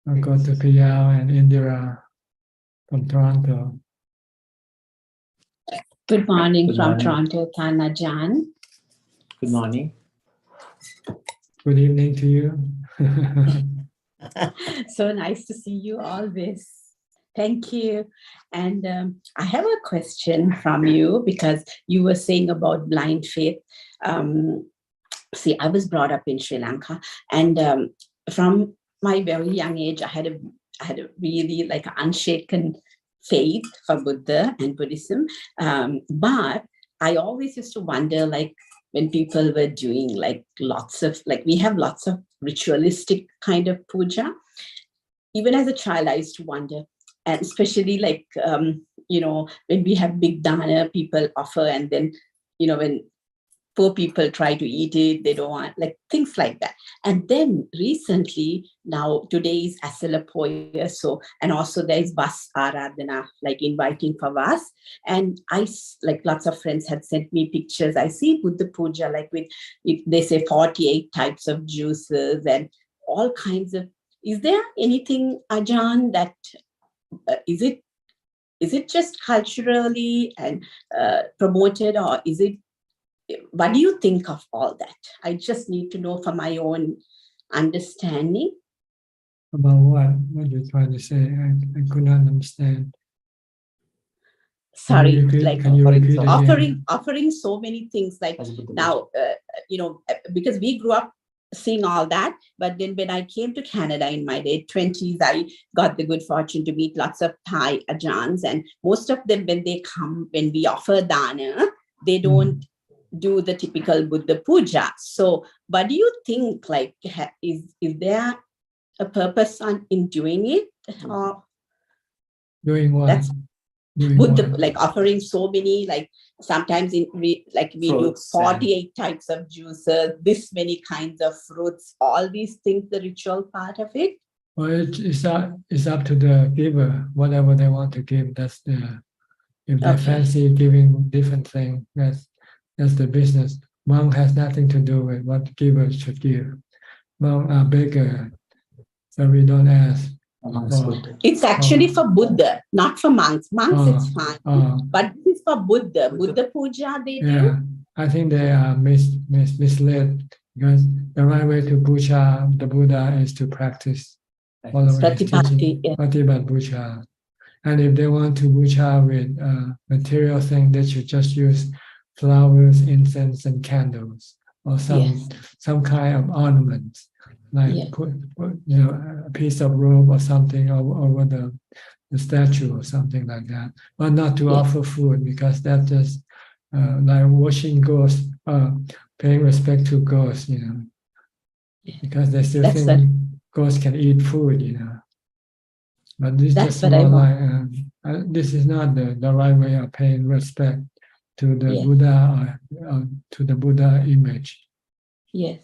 I'll go to Piyao and Indira from Toronto. Good morning Good from morning. Toronto, Ajaan. Good morning. Good evening to you. So nice to see you always. Thank you. And I have a question from you because you were saying about blind faith. See, I was brought up in Sri Lanka, and from my very young age, I had a really like unshaken faith for Buddha and Buddhism. But I always used to wonder, like, when people were doing like we have lots of ritualistic kind of puja. Even as a child, I used to wonder, and especially like, when we have big dana, people offer, and then, when poor people try to eat it, they don't want, like things like that. And then recently, now today is Asalapoya, so, and also there is Vas Aradhana, like inviting for Vas. And like lots of friends had sent me pictures. I see Buddha Puja, like they say 48 types of juices and all kinds of, is there anything, Ajaan, that, is it just culturally and promoted, or is it, what do you think of all that? I just need to know for my own understanding. About what? What you're trying to say? I could not understand. Sorry, can you repeat again? Offering so many things, like now, because we grew up seeing all that. But then when I came to Canada in my late 20s, I got the good fortune to meet lots of Thai Ajaans. And most of them, when they come, when we offer dana, they don't do the typical Buddha puja. So, what do you think, like, is there a purpose in doing it? Or Doing what? that's Buddha, like offering so many, like sometimes we do Fruits 48 types of juices, this many kinds of fruits, all these things, the ritual part of it. Well, it's up to the giver, whatever they want to give. That's the, if they Okay. fancy giving different things, that's the business. Monk has nothing to do with what givers should give. Monk are bigger, so we don't ask. It's actually for Buddha, not for monks. Monks, it's fine. But this is for Buddha. Buddha puja they Yeah, do. I think they are misled, because the right way to puja the Buddha is to practice following his teaching, Patipat puja. And if they want to puja with material thing, they should just use flowers, incense, and candles, or some kind of ornaments, like put a piece of robe or something over the statue or something like that. But not to offer food, because that's just like washing ghosts, paying respect to ghosts, because they still think ghosts can eat food, But this is just more like this is not the right way of paying respect to the Buddha or to the Buddha image. Yes,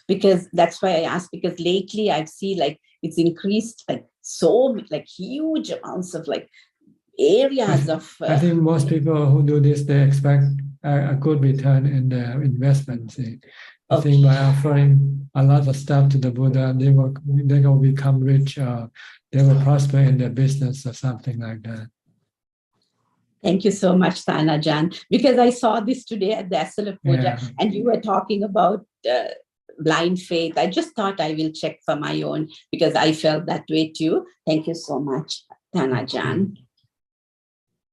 because that's why I asked, because lately I've seen like it's increased like so like huge amounts of like areas of. I think most people who do this, they expect a good return in their investment. See. I think by offering a lot of stuff to the Buddha, they will become rich, they will prosper in their business or something like that. Thank you so much, Ajaan, because I saw this today at the Asala Puja, and you were talking about blind faith. I just thought I will check for my own, because I felt that way too. Thank you so much, Ajaan.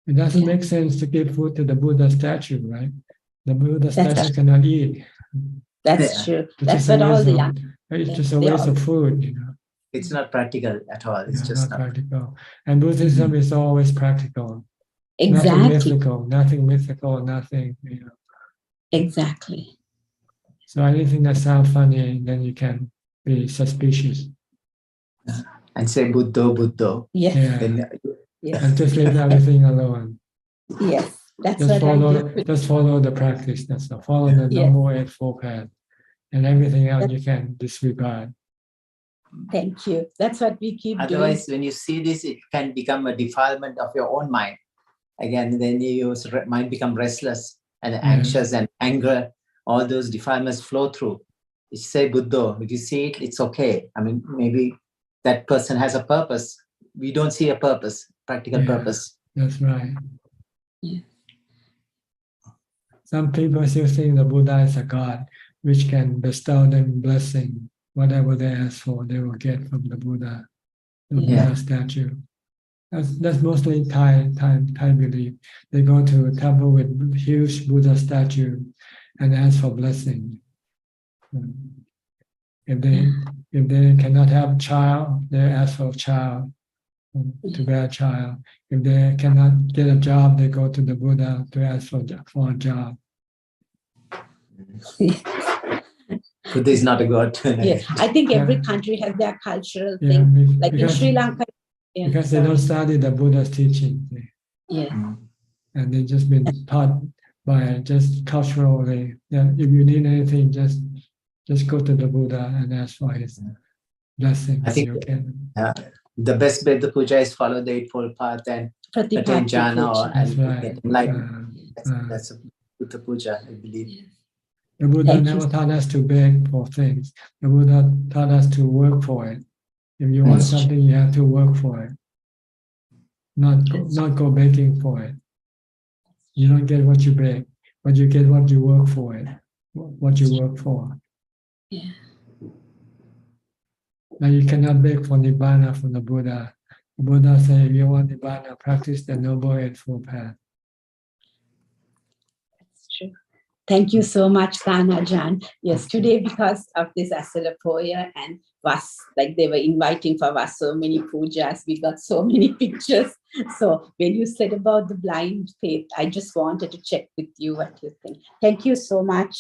It doesn't make sense to give food to the Buddha statue, right? The Buddha statue cannot eat. That's true. That's what all the young. It's just a waste of food, It's not practical at all. It's just not practical. And Buddhism is always practical. Exactly. Nothing mythical, nothing. Exactly. So anything that sounds funny, then you can be suspicious. And say Buddha. Yes. Yeah. And just leave everything alone. Yes. That's just what follow. I do. Just follow the practice. That's all. Follow the Noble Eightfold Path, and everything else you can disregard. Thank you. That's what we keep doing. Otherwise, when you see this, it can become a defilement of your own mind. Again, then your mind become restless and anxious and anger. All those defilements flow through. You say Buddha, if you see it, it's okay. I mean, maybe that person has a purpose. We don't see a purpose, practical purpose. That's right. Yeah. Some people still think the Buddha is a god, which can bestow them blessing. Whatever they ask for, they will get from the Buddha, Buddha statue. That's mostly Thai belief. They go to a temple with huge Buddha statue and ask for blessing. If they cannot have a child, they ask for a child, to bear a child. If they cannot get a job, they go to the Buddha to ask for a job. Buddha is not a god. Yes, I think every country has their cultural thing. Like in Sri Lanka. Because they don't study the Buddha's teaching. Yeah. And they just been taught by just culturally. Yeah, if you need anything, just go to the Buddha and ask for his blessing. I think the best way to puja is follow the Eightfold Path and attain jhana and enlightenment. That's a Buddha puja, I believe. The Buddha never taught us to beg for things. The Buddha taught us to work for it. If you want something, you have to work for it. Not go begging for it. You don't get what you beg, but you get what you work for it. What you work for. Yeah. Now you cannot beg for Nibbana from the Buddha. The Buddha said, if you want Nibbana, practice the Noble Eightfold Path. That's true. Thank you so much, Ajaan. Yes, today because of this Asalapoya and was like they were inviting for us so many pujas, we got so many pictures. So when you said about the blind faith, I just wanted to check with you what you think. Thank you so much.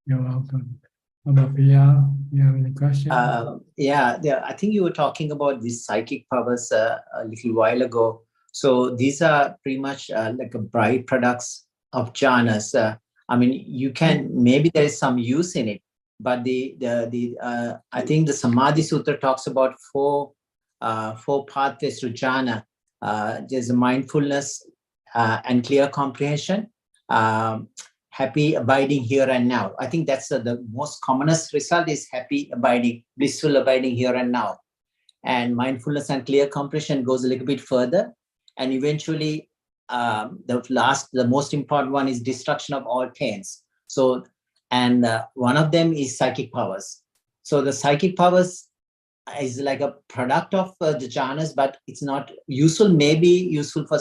You're welcome. How about Priya? You have any questions? I think you were talking about these psychic powers a little while ago. So these are pretty much like a byproducts of jhanas. I mean, you can, maybe there is some use in it, but I think the Samadhi Sutra talks about four pathways to jhana. There's a mindfulness and clear comprehension, happy abiding here and now. I think that's the most commonest result is happy abiding, blissful abiding here and now. And mindfulness and clear comprehension goes a little bit further. And eventually, the most important one is destruction of all pains. So, and one of them is psychic powers. So the psychic powers is like a product of the jhanas, but it's not useful, maybe useful for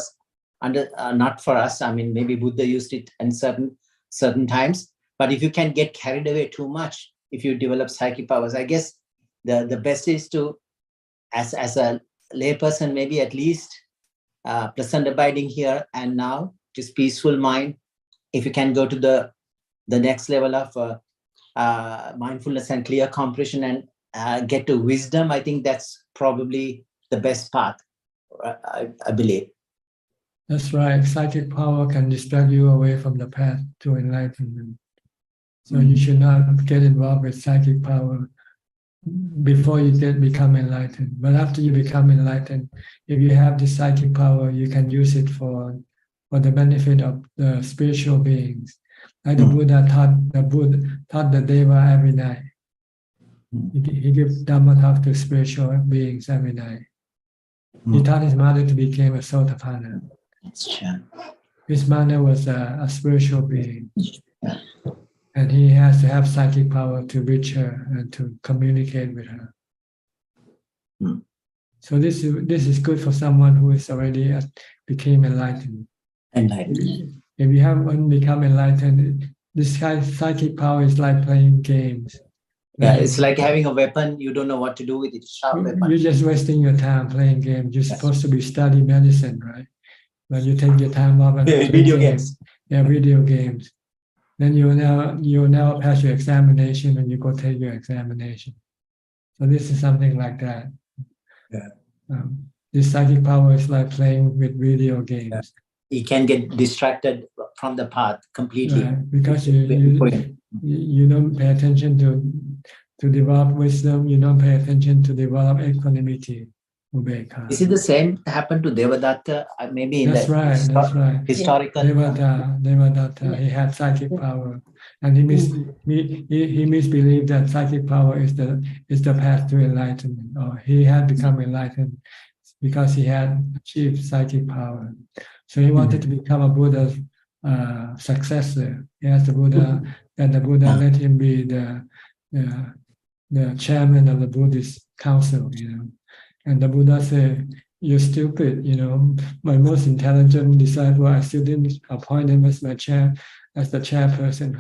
not for us. I mean, maybe Buddha used it in certain times, but if you can get carried away too much, if you develop psychic powers, I guess the best is to, as a layperson, maybe at least pleasant abiding here and now, just peaceful mind. If you can go to the next level of mindfulness and clear comprehension and get to wisdom, I think that's probably the best path, I believe. That's right. Psychic power can distract you away from the path to enlightenment. So you should not get involved with psychic power before you become enlightened. But after you become enlightened, if you have this psychic power, you can use it for the benefit of the spiritual beings. Like the Buddha taught the Deva every night. He gives Dhamma talk to spiritual beings every night. He taught his mother to become a Sotapanna. That's true. His mother was a spiritual being. And he has to have psychic power to reach her and to communicate with her. So this is good for someone who is already became enlightened. If you haven't become enlightened, this kind of psychic power is like playing games. Yeah, it's like having a weapon, you don't know what to do with it, sharp weapon. You're just wasting your time playing games. You're supposed to be studying medicine, right? But you take your time off and play video games. Yeah, video games. Then you'll now pass your examination when you go take your examination. So this is something like that. Yeah. This psychic power is like playing with video games. Yeah. You can get distracted from the path completely. Right, because you don't pay attention to develop wisdom, you don't pay attention to develop equanimity. Is it the same happened to Devadatta? Maybe in that's right. Historical. Devadatta, he had psychic power, and he misbelieved that psychic power is the path to enlightenment, or he had become enlightened because he had achieved psychic power. So he wanted to become a Buddha's successor. He asked the Buddha that the Buddha let him be the chairman of the Buddhist council, And the Buddha said, "You're stupid, My most intelligent disciple, I still didn't appoint him as the chairperson.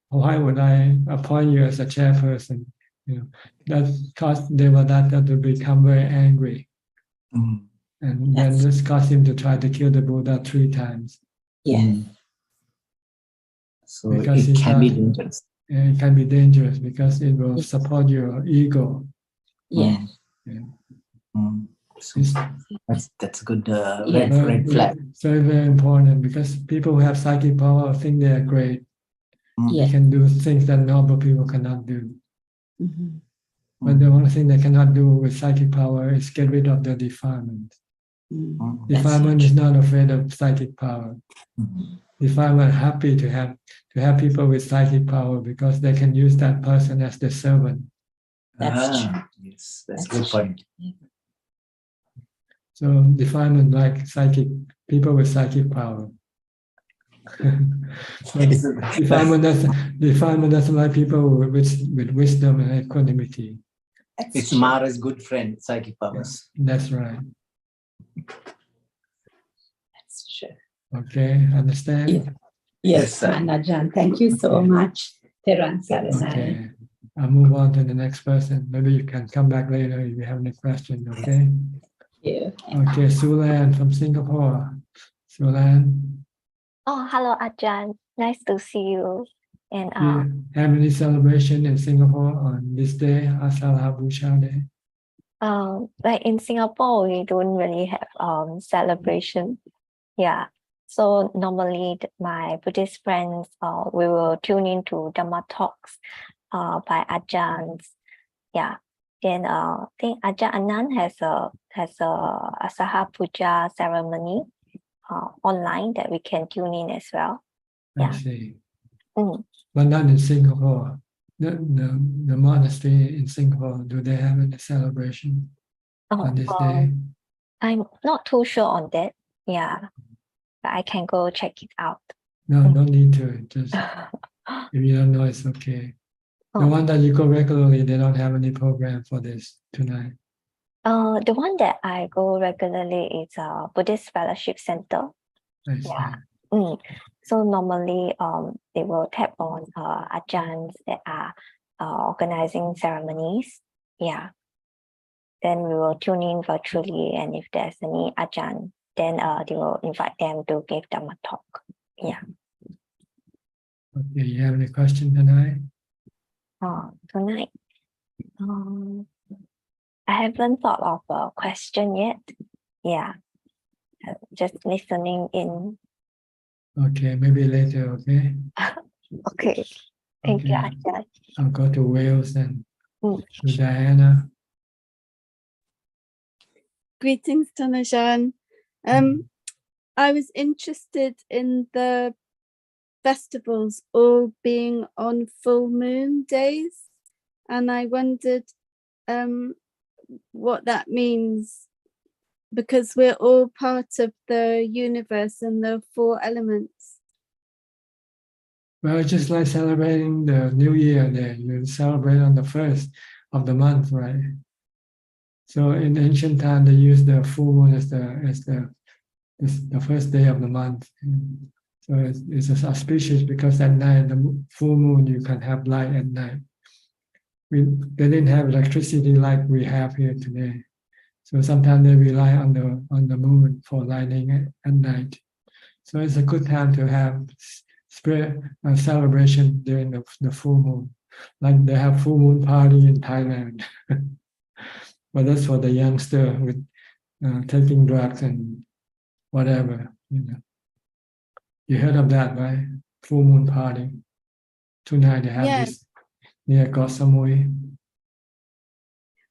Why would I appoint you as a chairperson?" That caused Devadatta to become very angry. And then this caused him to try to kill the Buddha 3 times. Yeah. So because it can be dangerous. It can be dangerous because it will support your ego. Yeah. So that's a good red flag. It's very, very important because people who have psychic power think they are great. They can do things that normal people cannot do. But the only thing they cannot do with psychic power is get rid of the defilement. Defilement is not afraid of psychic power. Defilement happy to have people with psychic power because they can use that person as their servant. That's true. Yes, that's a good point. So defilement like people with psychic power. Defilement doesn't like people with wisdom and equanimity. It's Mara's good friend, psychic powers. That's right. That's true. Okay, understand? Yes, Ajaan, thank you so much. Teran Saranai. Okay. I'll move on to the next person. Maybe you can come back later if you have any questions, okay? Yeah. Okay, Sulan from Singapore. Sulan, Oh, hello, Ajahn. Nice to see you. And do you have any celebration in Singapore on this day, Asala Busha Day? like in Singapore, we don't really have celebration. Yeah. So normally my Buddhist friends, we will tune into Dhamma talks by Ajahns. Yeah. Then I think Ajahn Anand has a Asaha Puja ceremony online that we can tune in as well. I see. Mm. But not in Singapore. The monastery in Singapore, do they have any celebration on this day? I'm not too sure on that. Yeah. But I can go check it out. No, no need to. Just if you don't know, it's okay. The one that you go regularly, they don't have any program for this tonight. The one that I go regularly is Buddhist Fellowship Center. I see. Yeah. So normally they will tap on Ajahns that are organizing ceremonies. Yeah. Then we will tune in virtually, and if there's any Ajahn, then they will invite them to give them a talk. Yeah. Okay, you have any question tonight? Tonight, I haven't thought of a question yet. Yeah. Just listening in. Okay, maybe later, okay? Okay. Thank you, Ajahn. I'll go to Wales and to Diana. Greetings, Tanajan. I was interested in the festivals all being on full moon days, and I wondered what that means, because we're all part of the universe and the four elements. Well, just like celebrating the New Year Day, you celebrate on the first of the month, right? So in ancient time, they used the full moon as the first day of the month. So it's auspicious because at night, the full moon, you can have light at night. They didn't have electricity like we have here today. So sometimes they rely on the moon for lighting at night. So it's a good time to have spirit celebration during the full moon. Like they have full moon party in Thailand. But that's for the youngster with taking drugs and whatever, you know. You heard of that, right? Full moon party. Tonight they have this near Koh Samui.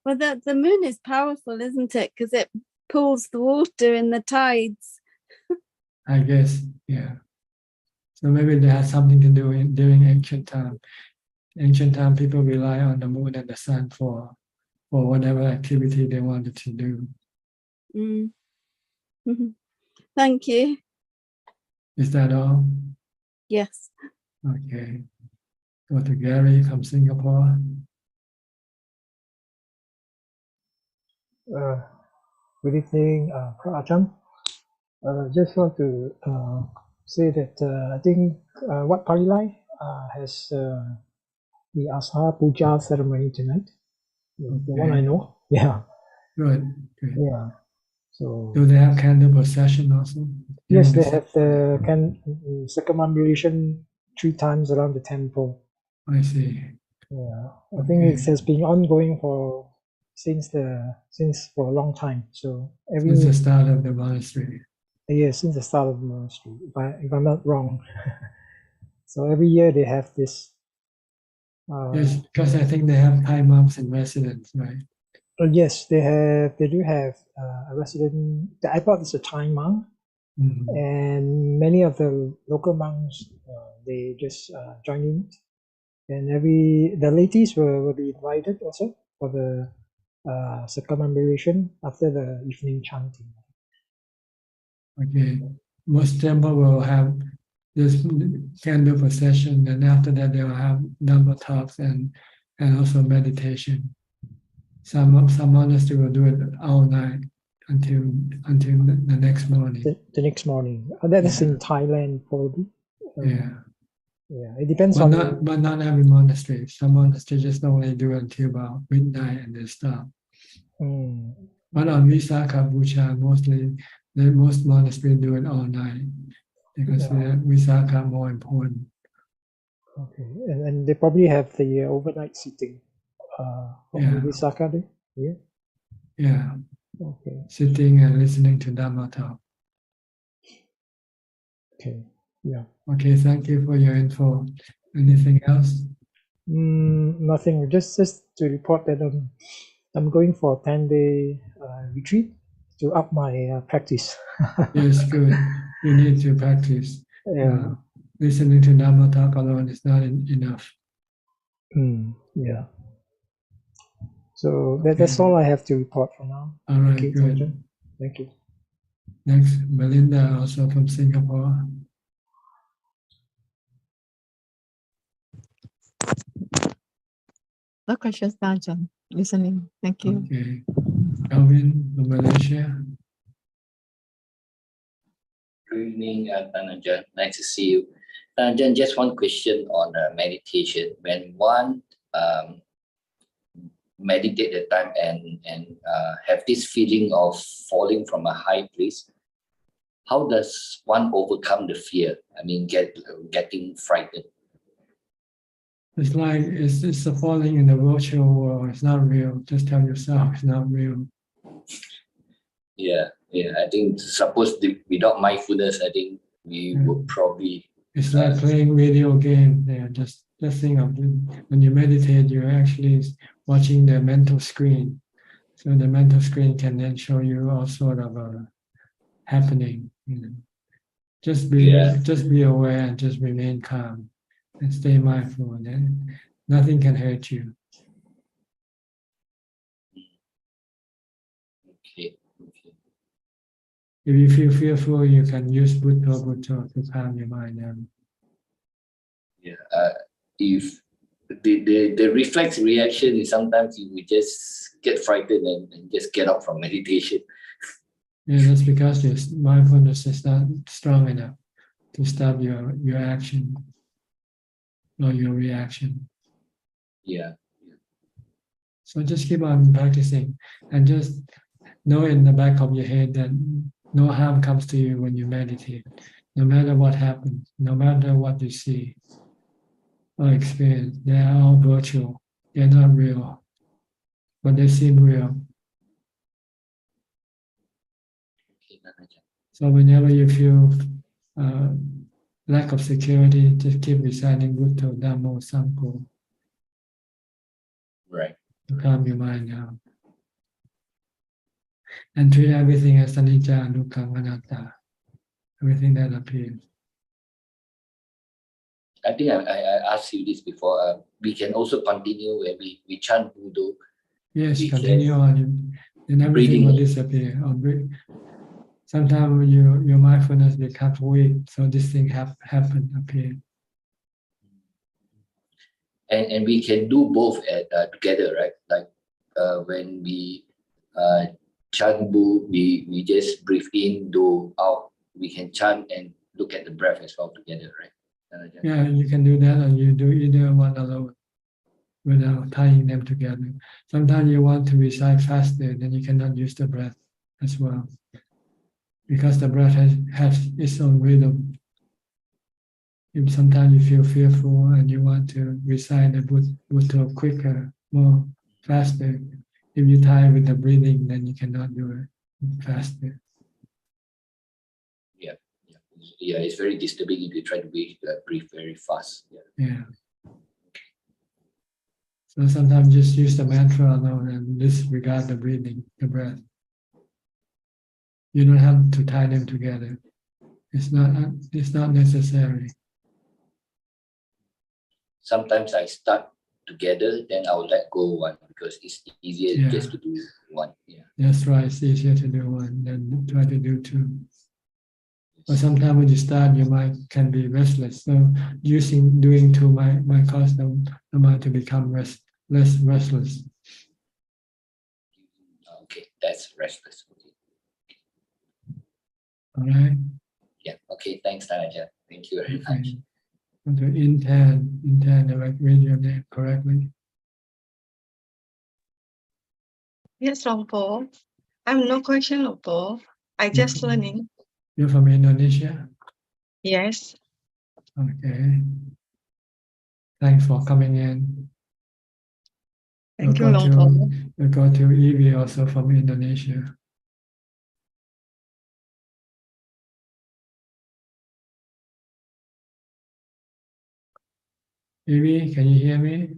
Well, the moon is powerful, isn't it? Because it pulls the water in the tides. I guess, yeah. So maybe that has something to do during ancient time. Ancient time, people rely on the moon and the sun for whatever activity they wanted to do. Thank you. Is that all? Yes. Okay. Go to Gary from Singapore. Good evening, Ajahn. Just want to say that I think Wat Parilai has the Asa Puja ceremony tonight. The one I know. Yeah. Good. Yeah. So. Do they have candle procession also? Yes, they have the circumambulation 3 times around the temple. I see. Yeah, I think it has been ongoing since for a long time. So Since the start of the monastery. Yeah, since the start of the monastery, if I'm not wrong. So every year they have this. Yes, because I think they have Thai monks in residence, right? Yes, they do have a resident. I thought it's a Thai monk, and many of the local monks they just join in, and the ladies will be invited also for the circumambulation after the evening chanting. Okay, most temple will have this candle procession, and after that they will have number talks and also meditation. Some monastery will do it all night until the next morning. The next morning. That is in Thailand, probably. Yeah. Yeah, it depends But on. not every monastery. Some monasteries just only do it until about midnight and they stop. Mm, But on Visakha Bhucha, most monasteries do it all night because Visakha more important. okay, and they probably have the overnight seating. On Visakha Day. Yeah. Yeah. Okay. Sitting and listening to Dhamma talk. Okay. Yeah. Okay, thank you for your info. Anything else? Nothing. Just to report that I'm going for a 10-day retreat to up my practice. Yes, good. You need to practice. Yeah. Listening to Dhamma talk alone is not enough. Yeah. So that's all I have to report for now. All right, Okay, good. Ajaan. Thank you. Next, Melinda, also from Singapore. No questions now, John. Listening. Thank you. Okay. Calvin from Malaysia. Good evening, Ajaan. Nice to see you. Ajaan, just one question on meditation. When one meditate the time and have this feeling of falling from a high place, how does one overcome the fear? I mean, getting frightened. It's like it's a falling in the virtual world. It's not real. Just tell yourself it's not real. Yeah. I think without mindfulness, I think we would probably. It's like playing video game. Yeah, just think of it. When you meditate, you're actually watching the mental screen. So the mental screen can then show you all sort of happening. Just be aware and just remain calm and stay mindful. And then nothing can hurt you. Okay. If you feel fearful, you can use Buddha to calm your mind down. Yeah. If the reflex reaction is sometimes you will just get frightened and just get out from meditation. Yeah, that's because your mindfulness is not strong enough to stop your action or your reaction. Yeah. So just keep on practicing and just know in the back of your head that no harm comes to you when you meditate, no matter what happens, no matter what you see or experience. They are all virtual. They're not real, but they seem real. So whenever you feel lack of security, just keep reciting Buddha, Dhammo, Sangho. Right. To calm your mind down. And treat everything as anicca, dukkha, anatta. Everything that appears. I think I asked you this before. We can also continue when we chant Buddha. Yes, continue on. Then everything will disappear. Sometimes your mindfulness becomes weak, so this thing happen appear. And we can do both together, right? Like when we chant Bu, we just breathe in, do out. We can chant and look at the breath as well together, right? Yeah, you can do that, or you do either one alone without tying them together. Sometimes you want to recite faster, then you cannot use the breath as well, because the breath has its own rhythm. If sometimes you feel fearful and you want to recite the Buddha quicker, more faster, if you tie with the breathing, then you cannot do it faster. Yeah, it's very disturbing if you try to breathe very fast. Yeah. So sometimes just use the mantra alone and disregard the breathing, the breath. You don't have to tie them together. It's not necessary. Sometimes I start together, then I'll let go one because it's easier just to do one. Yeah. That's right. It's easier to do one than try to do two. But sometimes when you start, your mind can be restless. So doing two might cause the mind to become less restless. Okay, that's restless. All right. Yeah. Okay. Thanks, Tanajan. Thank you very much. To intern, if I read your name correctly. Yes, Longpo. I'm no question, Longpo. I just learning. You're from Indonesia? Yes. Okay. Thanks for coming in. Thank you, Longpo. We'll go to Evie, also from Indonesia. Evie, can you hear me?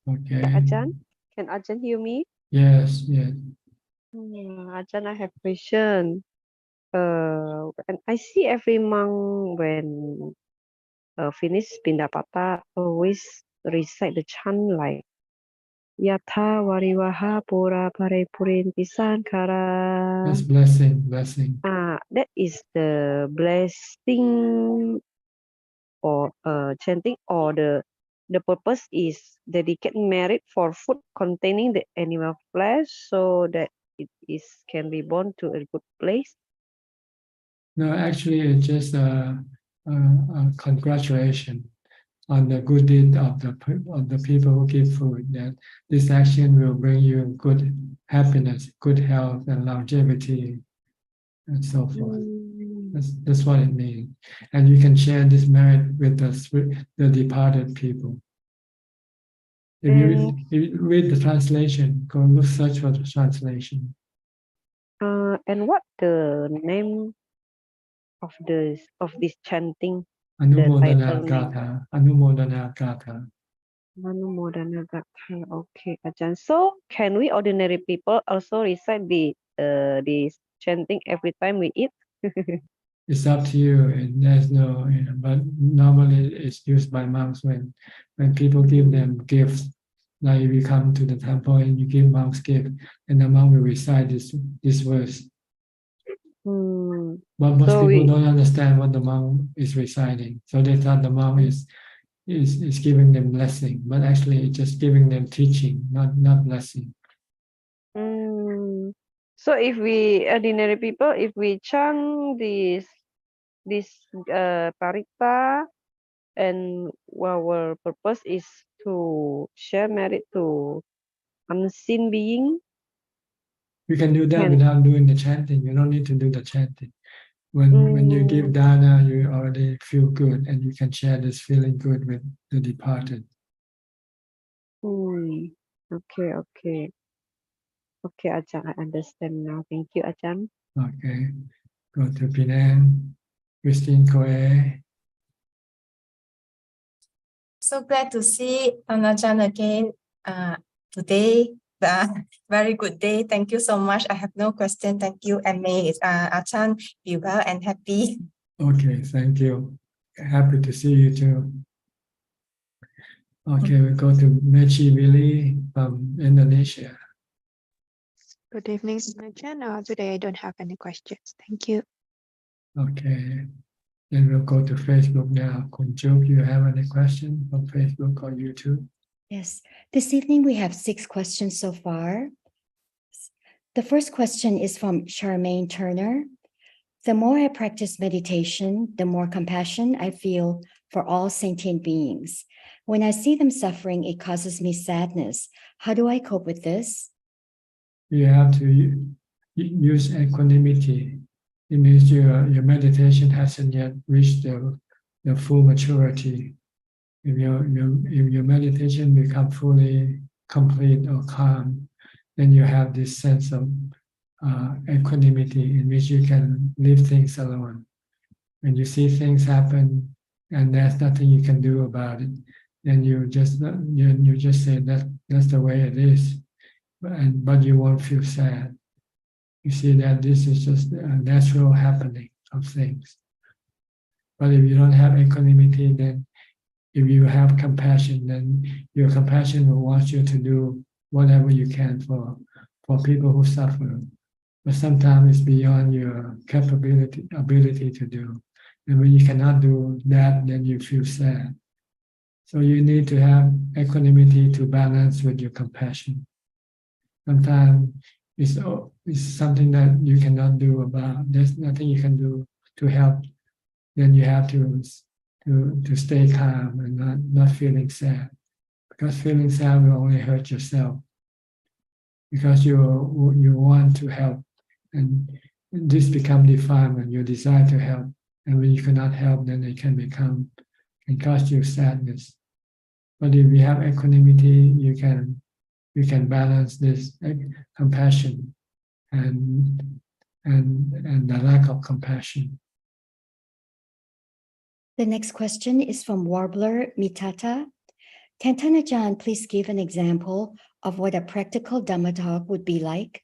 Okay. Ajaan, can Ajaan hear me? Yes, yes. Ajaan, I have question. And I see every monk when finish Pindapata always recite the chant like Yatha Varivaha Pura Pare Purinti Sankara. That's blessing. That is the blessing or chanting, or the purpose is dedicate merit for food containing the animal flesh so that it is can be born to a good place. No, actually, it's just a congratulation on the good deed of the people who give food. That this action will bring you good happiness, good health, and longevity, and so forth. That's what it means. And you can share this merit with the departed people. If you read the translation, go look, search for the translation. And what the name of this chanting? Anumodana Gatha. Anumodana Gatha. Anumodana Gatha. Okay, Ajahn. So can we ordinary people also recite this chanting every time we eat? It's up to you. There's no, but normally it's used by monks when people give them gifts. Like if you come to the temple and you give monks gift, and the monk will recite this verse. But most people don't understand what the monk is reciting, so they thought the monk is giving them blessing, but actually it's just giving them teaching, not blessing. So if we ordinary people, if we chant this parita, and our purpose is to share merit to unseen being. You can do that without doing the chanting. You don't need to do the chanting. When you give dana, you already feel good, and you can share this feeling good with the departed. Okay, Ajahn, I understand now. Thank you, Ajahn. Okay, go to Penang. Christine Coe. So glad to see Ajahn again today. Very good day. Thank you so much. I have no question. Thank you. And may Ajahn be well and happy. Okay, thank you. Happy to see you too. Okay, we go to Mechi Billy from Indonesia. Good evening, Ajahn. Today I don't have any questions. Thank you. Okay, then we'll go to Facebook now. Kunjuk, you have any question from Facebook or YouTube? Yes, this evening we have 6 questions so far. The first question is from Charmaine Turner. The more I practice meditation, the more compassion I feel for all sentient beings. When I see them suffering, it causes me sadness. How do I cope with this? You have to use equanimity. It means your meditation hasn't yet reached the full maturity. If your meditation become fully complete or calm, then you have this sense of equanimity in which you can leave things alone. When you see things happen and there's nothing you can do about it, then you just say that that's the way it is, but you won't feel sad. You see that this is just a natural happening of things. But if you don't have equanimity, then if you have compassion, then your compassion will want you to do whatever you can for people who suffer. But sometimes it's beyond your ability to do. And when you cannot do that, then you feel sad. So you need to have equanimity to balance with your compassion. Sometimes it's something that you cannot do about. There's nothing you can do to help, then you have to stay calm and not feeling sad, because feeling sad will only hurt yourself, because you want to help, and this become defilement, your desire to help, and when you cannot help, then it can cause you sadness. But if you have equanimity, you can balance this compassion and the lack of compassion. The next question is from Warbler Mitata. Can Ajaan please give an example of what a practical Dhamma talk would be like?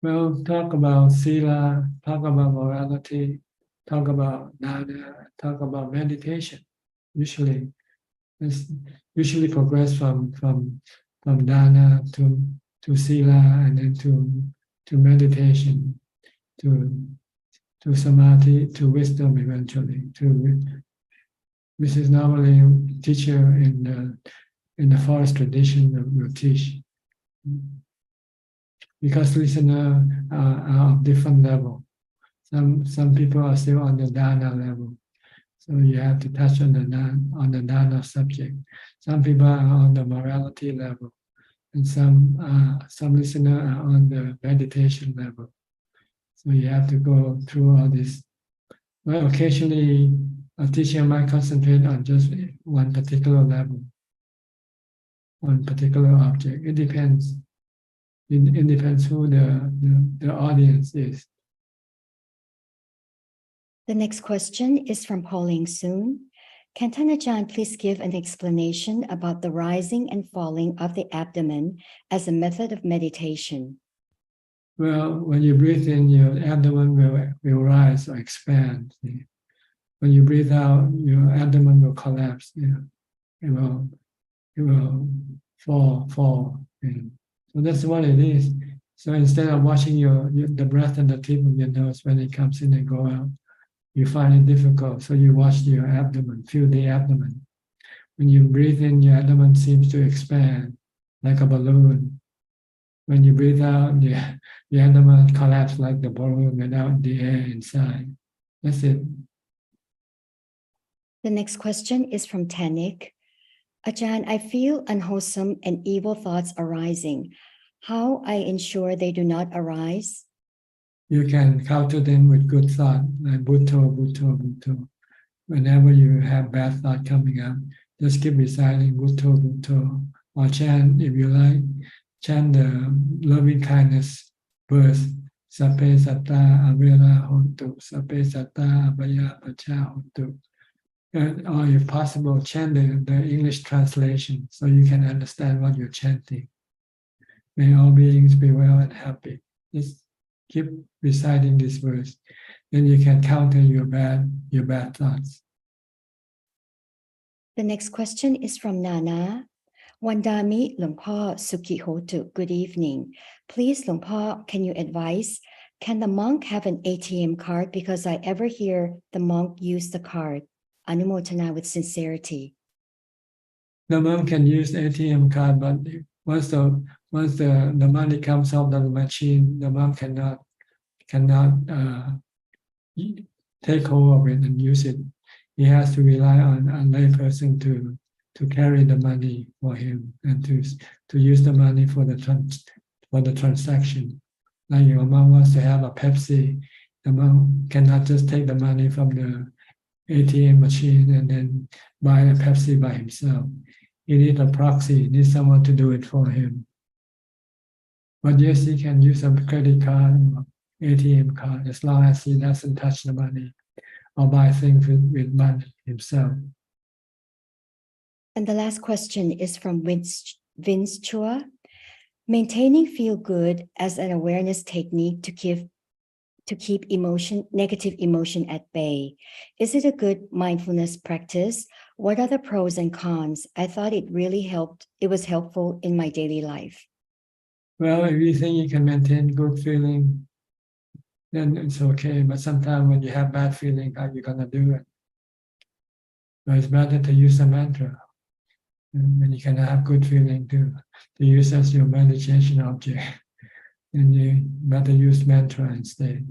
Well, talk about sila, talk about morality, talk about dana, talk about meditation. Usually progress from dana to sila, and then to meditation, to samadhi, to wisdom eventually. This is normally teacher in the forest tradition will teach, because listener are of different level. Some people are still on the dana level, so you have to touch on the dana subject. Some people are on the morality level, and some listener are on the meditation level. So you have to go through all this. Well, occasionally a teacher might concentrate on just one particular level, one particular object. It depends. It depends who the audience is. The next question is from Pauline Soon. Can Ajaan please give an explanation about the rising and falling of the abdomen as a method of meditation? Well, when you breathe in, your abdomen will rise or expand. See? When you breathe out, your abdomen will collapse. It will fall. So that's what it is. So instead of watching the breath and the tip of your nose when it comes in and go out, you find it difficult. So you watch your abdomen, feel the abdomen. When you breathe in, your abdomen seems to expand like a balloon. When you breathe out, the abdomen collapses like the balloon without the air inside. That's it. The next question is from Tanik. Ajaan, I feel unwholesome and evil thoughts arising. How I ensure they do not arise? You can counter them with good thought, like Bhutto, Bhutto, Bhutto. Whenever you have bad thought coming up, just keep reciting Bhutto, Bhutto, or chant, if you like, chant the loving kindness verse, Sape Satta Avela Hontu, Sape Satta Abhaya Pacha Hontu. Or if possible, chant the English translation so you can understand what you're chanting. May all beings be well and happy. Just keep reciting this verse. Then you can counter your bad thoughts. The next question is from Nana. Wandami Lumpur Sukhi Hotu. Good evening. Please, Lumpur, can you advise? Can the monk have an ATM card? Because I ever hear the monk use the card. Anumotana with sincerity. The monk can use ATM card, but once the money comes out of the machine, the monk cannot take hold of it and use it. He has to rely on a lay person to carry the money for him and to use the money for the transaction. Like your monk wants to have a Pepsi, the monk cannot just take the money from the ATM machine and then buy a Pepsi by himself. He needs a proxy, he needs someone to do it for him. But yes, he can use a credit card or ATM card as long as he doesn't touch the money or buy things with money himself. And the last question is from Vince Chua. Maintaining feel good as an awareness technique to keep negative emotion at bay. Is it a good mindfulness practice? What are the pros and cons? I thought it really helped. It was helpful in my daily life. Well, if you think you can maintain good feeling, then it's okay. But sometimes when you have bad feeling, how are you gonna do it? So it's better to use a mantra. And when you can have good feeling to use as your meditation object, then you better use mantra instead.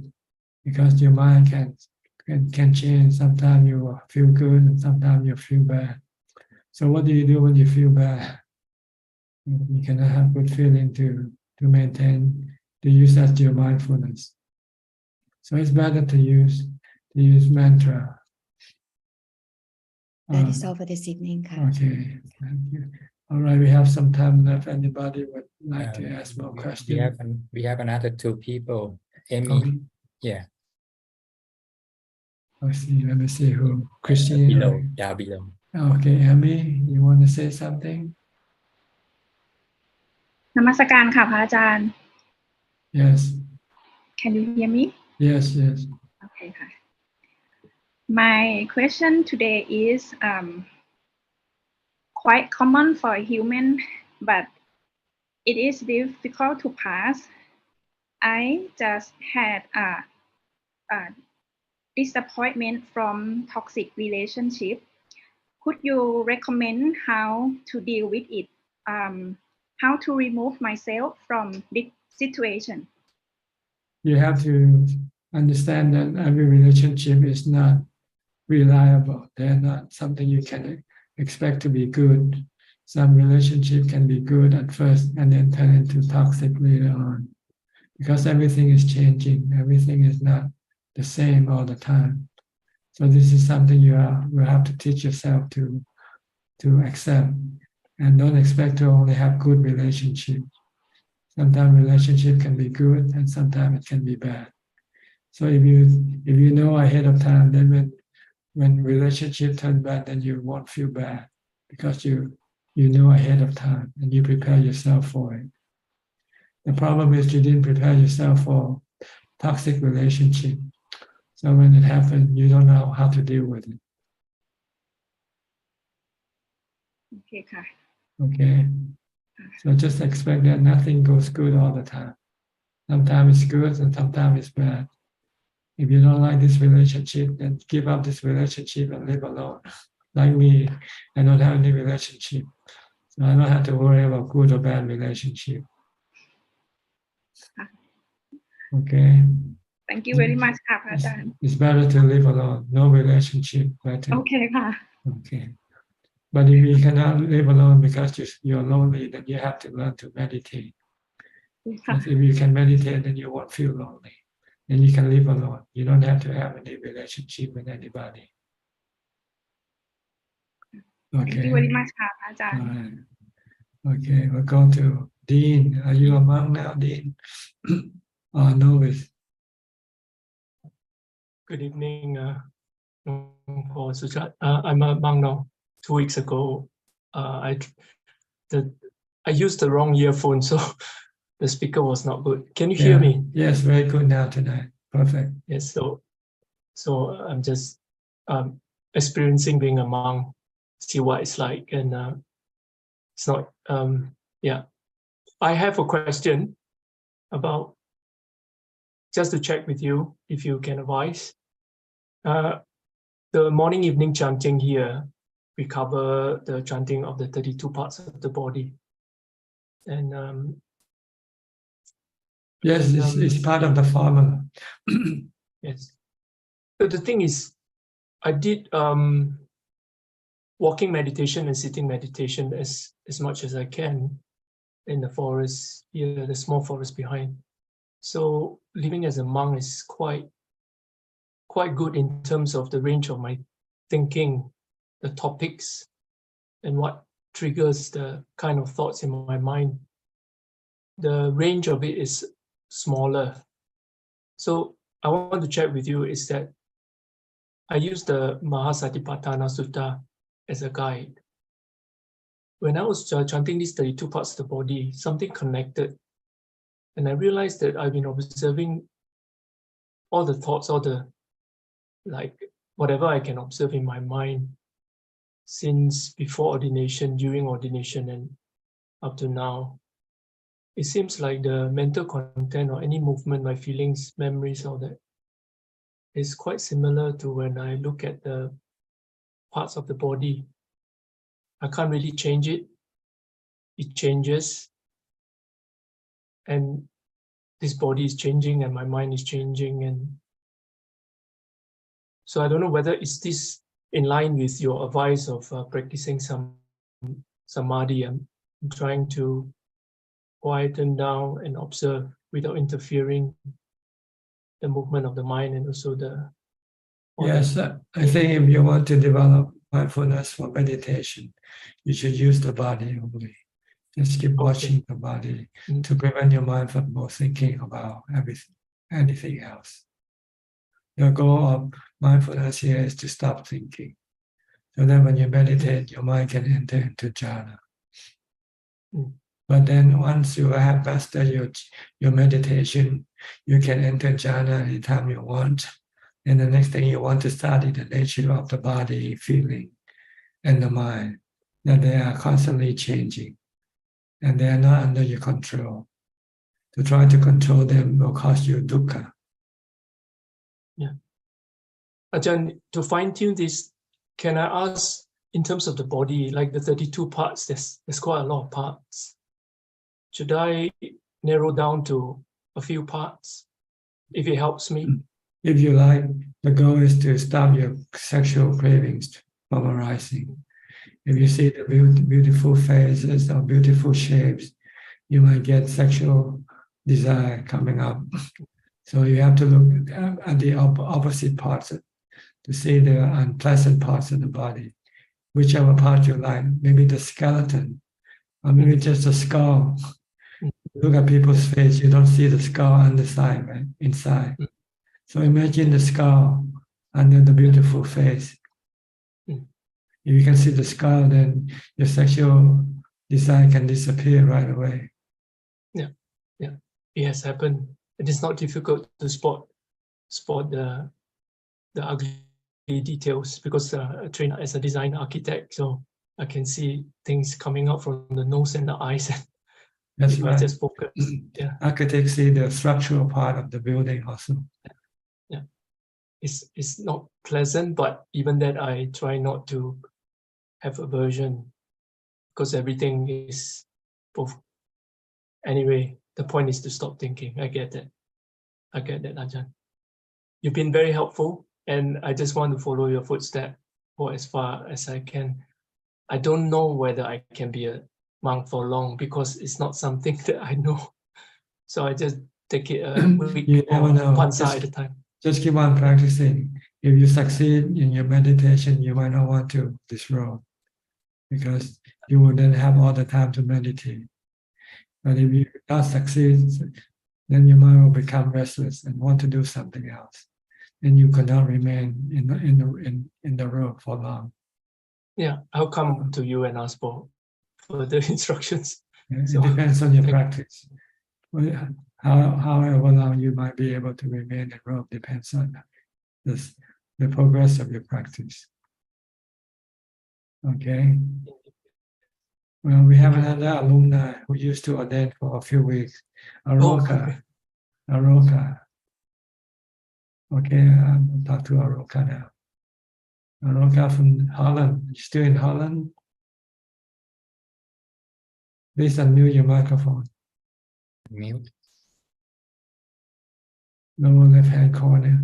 because your mind can change. Sometimes you feel good and sometimes you feel bad. So what do you do when you feel bad? You cannot have good feeling to maintain, to use that to your mindfulness. So it's better to use mantra. That is all for this evening. Ka. Okay, thank you. All right, we have some time left. Anybody would like to ask more questions? We have another two people. Amy. Okay. Yeah. Let's see. Let me see who. Christine. Below. Yeah, below. Okay, Amy, you want to say something? นมัสการค่ะพระอาจารย์ Yes. Can you hear me? Yes. Yes. Okay ค่ะ My question today is quite common for a human, but it is difficult to pass. I just had a disappointment from toxic relationship. Could you recommend how to deal with it? How to remove myself from this situation? You have to understand that every relationship is not reliable. They're not something you can expect to be good. Some relationship can be good at first and then turn into toxic later on. Because everything is changing. Everything is not the same all the time. So this is something you have to teach yourself to accept. And don't expect to only have good relationships. Sometimes relationship can be good and sometimes it can be bad. So if you know ahead of time, then when relationship turn bad, then you won't feel bad because you know ahead of time and you prepare yourself for it. The problem is you didn't prepare yourself for toxic relationship. So when it happens, you don't know how to deal with it. Okay ค่ะ Okay. So just expect that nothing goes good all the time. Sometimes it's good and sometimes it's bad. If you don't like this relationship, then give up this relationship and live alone. Like me, I don't have any relationship. So I don't have to worry about good or bad relationship. Okay. Thank you very much ค่ะพระอาจารย์ It's better to live alone. No relationship. Better. โอเคค่ะ Okay. But if you cannot live alone because you're lonely, then you have to learn to meditate. Because if you can meditate, then you won't feel lonely. Then you can live alone. You don't have to have any relationship with anybody. Okay. Thank you very much ค่ะพระอาจารย์ All right. Okay, we'll go to Dean. Are you a monk now, Dean? Or novice? Good evening, for Suchart. I'm a monk now. 2 weeks ago, I used the wrong earphone, so the speaker was not good. Can you hear me? Yes, very good now tonight. Perfect. Yes. So I'm just experiencing being a monk, see what it's like, and it's not. Yeah, I have a question about, just to check with you if you can advise. The morning evening chanting here, we cover the chanting of the 32 parts of the body. And yes, it's part of the formula. Yes. But the thing is, I did walking meditation and sitting meditation as much as I can in the forest here, the small forest behind. So living as a monk is quite good in terms of the range of my thinking, the topics, and what triggers the kind of thoughts in my mind. The range of it is smaller. So I want to check with you is that I use the Mahasatipatthana Sutta as a guide. When I was chanting these 32 parts of the body, something connected. And I realized that I've been observing all the thoughts, all the, like, whatever I can observe in my mind since before ordination, during ordination, and up to now. It seems like the mental content or any movement, my feelings, memories, all that is quite similar to when I look at the parts of the body. I can't really change it. It changes. And this body is changing and my mind is changing. And So I don't know whether is this in line with your advice of practicing some samadhi and trying to quieten down and observe without interfering the movement of the mind and also the. Yes, I think if you want to develop mindfulness for meditation, you should use the body only. Just keep watching the body to prevent your mind from more thinking about anything else. The goal of mindfulness here is to stop thinking. So then when you meditate, your mind can enter into jhana. But then once you have mastered your meditation, you can enter jhana anytime you want. And the next thing you want to study the nature of the body, feeling, and the mind, that they are constantly changing and they are not under your control. To try to control them will cause you dukkha. Yeah. Ajahn, to fine-tune this, can I ask, in terms of the body, like the 32 parts, there's quite a lot of parts. Should I narrow down to a few parts, if it helps me? If you like, the goal is to stop your sexual cravings from arising. If you see the beautiful faces or beautiful shapes, you might get sexual desire coming up. So you have to look at the opposite parts to see the unpleasant parts of the body, whichever part you like, maybe the skeleton, or maybe just the skull. Look at people's face, you don't see the skull on the side, right? Inside. So imagine the skull under the beautiful face. If you can see the skull, then your sexual desire can disappear right away. Yeah, yeah, it has happened. It is not difficult to spot the ugly details because I train as a design architect, so I can see things coming out from the nose and the eyes. That's if right. I just focus. Yeah. Architects see the structural part of the building also. Yeah. It's not pleasant, but even that I try not to have aversion because everything is both. Anyway, the point is to stop thinking. I get that. I get that, Ajahn. You've been very helpful, and I just want to follow your footsteps for as far as I can. I don't know whether I can be a monk for long because it's not something that I know. So I just take it a week You never or know. one side at a time. Just keep on practicing. If you succeed in your meditation, you might not want to disrobe because you will then have all the time to meditate. But if you not succeed, then your mind will become restless and want to do something else. And you cannot remain in the robe for long. Yeah, I'll come to you and ask for further instructions. It depends on your practice. However long you might be able to remain in robe depends on the progress of your practice. Okay. Well, we have another alumni who used to ordain for a few weeks, Aroka. Aroka. Okay, I'll talk to Aroka now. Aroka from Holland. You still in Holland? Please unmute your microphone. Mute. Lower left-hand corner.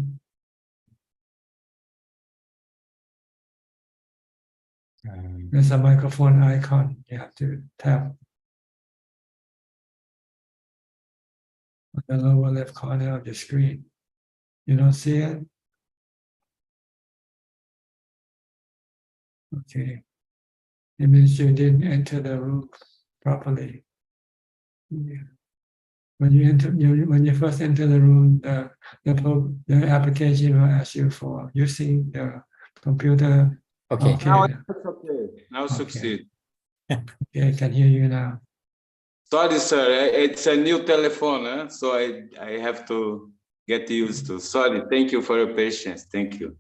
There's a microphone icon. You have to tap on the lower left corner of your screen. You don't see it? Okay. It means you didn't enter the room properly. Yeah. When you first enter the room, the application will ask you for using the computer. Okay. Now it's okay. Now succeed. Okay, I can hear you now. Sorry, sir. It's a new telephone, so I have to get used to. Sorry. Thank you for your patience. Thank you.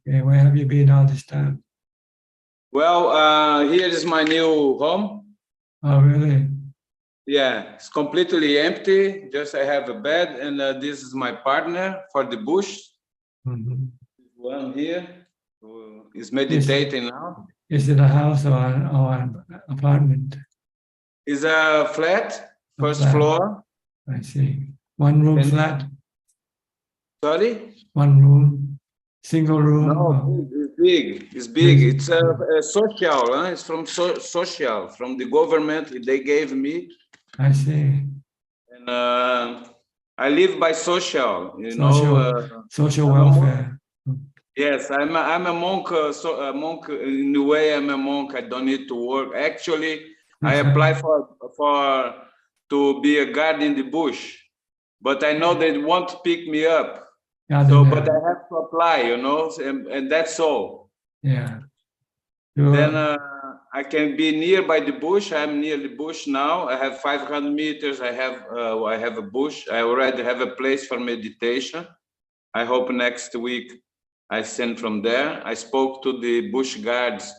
Okay, where have you been all this time? Well, here is my new home. Oh, really? Yeah, it's completely empty. Just I have a bed, and this is my partner for the bush. One here who is meditating now. Is it a house or an apartment? It's a flat, first floor. I see. One room flat? Sorry? One room, Single room? No, it's big. It's big. It's a social. Huh? It's from social, from the government. They gave me. I see. And I live by social. You Social, know. social welfare. Yes, I'm a monk. So a monk in the way. I'm a monk. I don't need to work. Actually, I apply for to be a guard in the bush, but I know they won't pick me up. So, but I have to apply, you know, and that's all. Yeah. Then I can be near by the bush. I'm near the bush now. I have 500 meters. I have a bush. I already have a place for meditation. I hope next week I send from there. I spoke to the bush guards.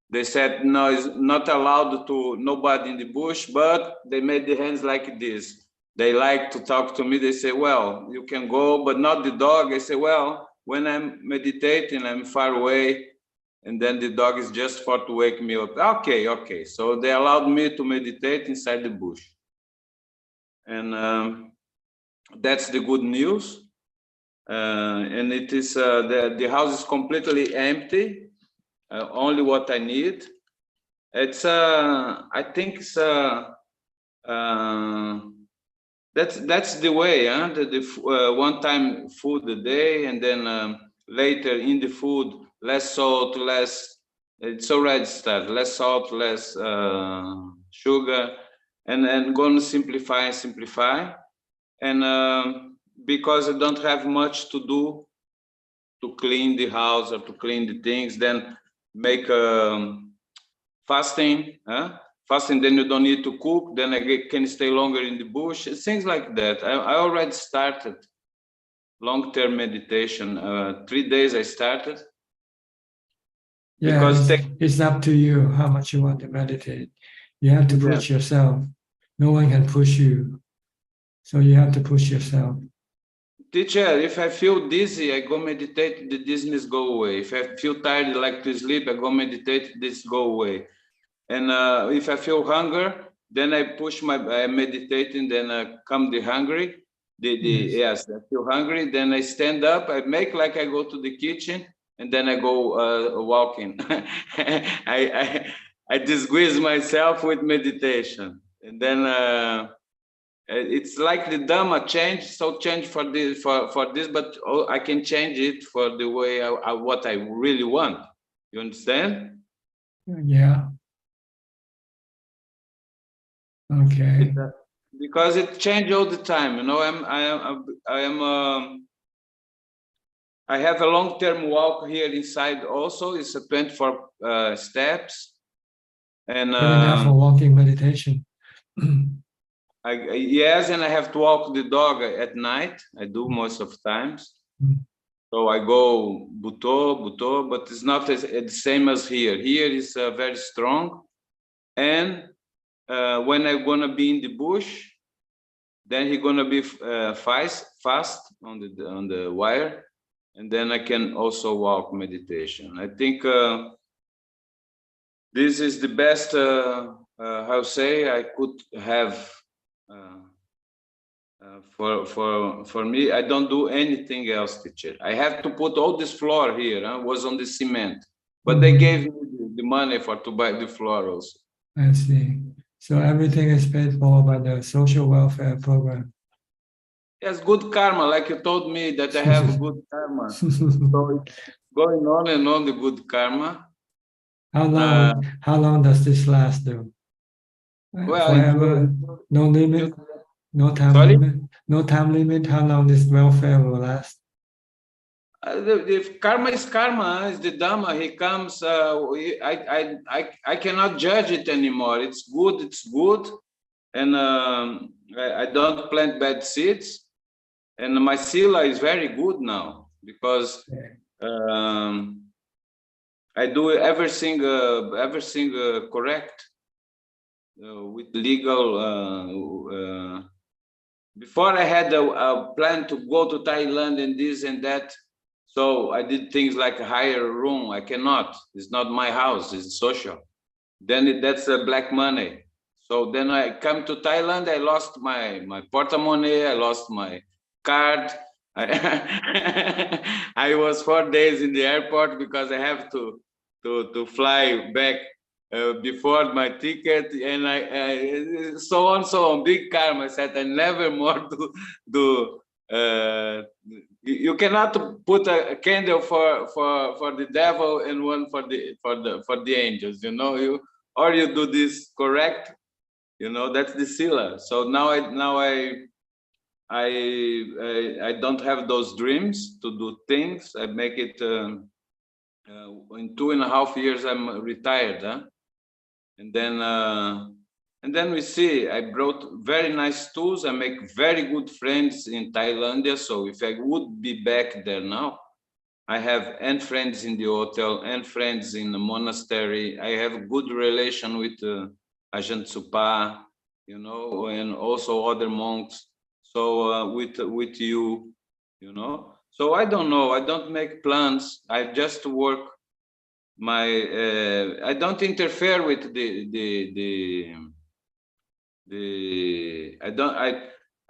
They said, no, it's not allowed to nobody in the bush, but they made the hands like this. They like to talk to me. They say, well, you can go, but not the dog. I say, well, when I'm meditating, I'm far away. And then the dog is just for to wake me up. Okay, okay. So they allowed me to meditate inside the bush. And that's the good news. And it is the house is completely empty. Only what I need. It's I think it's that's the way, huh? The one time food a day, and then later in the food less salt, less. It's already started. Less salt, less sugar, and going to simplify, and because I don't have much to do to clean the house or to clean the things, then make fasting, fasting, then you don't need to cook, then I can stay longer in the bush, things like that. I already started long-term meditation. 3 days I started. Yeah, because it's up to you how much you want to meditate. You have to push yourself. No one can push you. So you have to push yourself. Teacher, if I feel dizzy, I go meditate, the dizziness go away. If I feel tired, like to sleep, I go meditate, this go away. And if I feel hunger, then I push I meditating, then come the hungry. Yes, I feel hungry, then I stand up, I make like I go to the kitchen, and then I go walking. I disguise myself with meditation. And then it's like the Dhamma change, so change for this, but I can change it for the way what I really want. You understand? Yeah. Okay. Because it changes all the time. You know, I have a long-term walk here inside. Also, it's a 24 steps, and good enough for walking meditation. Yes, and I have to walk the dog at night. I do most of times. So I go buto, but it's not the same as here. Here is very strong, and when I'm gonna be in the bush, then he's gonna be fast on the wire, and then I can also walk meditation. I think this is the best. How say I could have. For me, I don't do anything else, teacher. I have to put all this floor here. Was on the cement, but they gave me the money to buy the floor also. I see. So everything is paid for by the social welfare program. Yes, good karma, like you told me that I have good karma. So it's going on and on the good karma. How long does this last, though? Well, forever, no limit, no time limit, no time limit. How long this welfare will last? If karma is karma, it's the Dhamma. He comes. I cannot judge it anymore. It's good, and I don't plant bad seeds. And my sila is very good now because I do everything correct with legal. Before I had a plan to go to Thailand and this and that, so I did things like hire a room. I cannot. It's not my house. It's social. Then that's black money. So then I come to Thailand. I lost my portemonnaie. I lost my card. I was 4 days in the airport because I have to fly back before my ticket, and I so on, big karma. I said I never more do. You cannot put a candle for the devil and one for the angels. You know, you do this correct. You know, that's the sila. So now I don't have those dreams to do things. I make it in 2.5 years. I'm retired, huh? And then we see. I brought very nice tools. I make very good friends in Thailand. So if I would be back there now, I have and friends in the hotel and friends in the monastery. I have a good relation with Ajaan Supa, you know, and also other monks. So with you, you know. So I don't know. I don't make plans. I just work my. I don't interfere with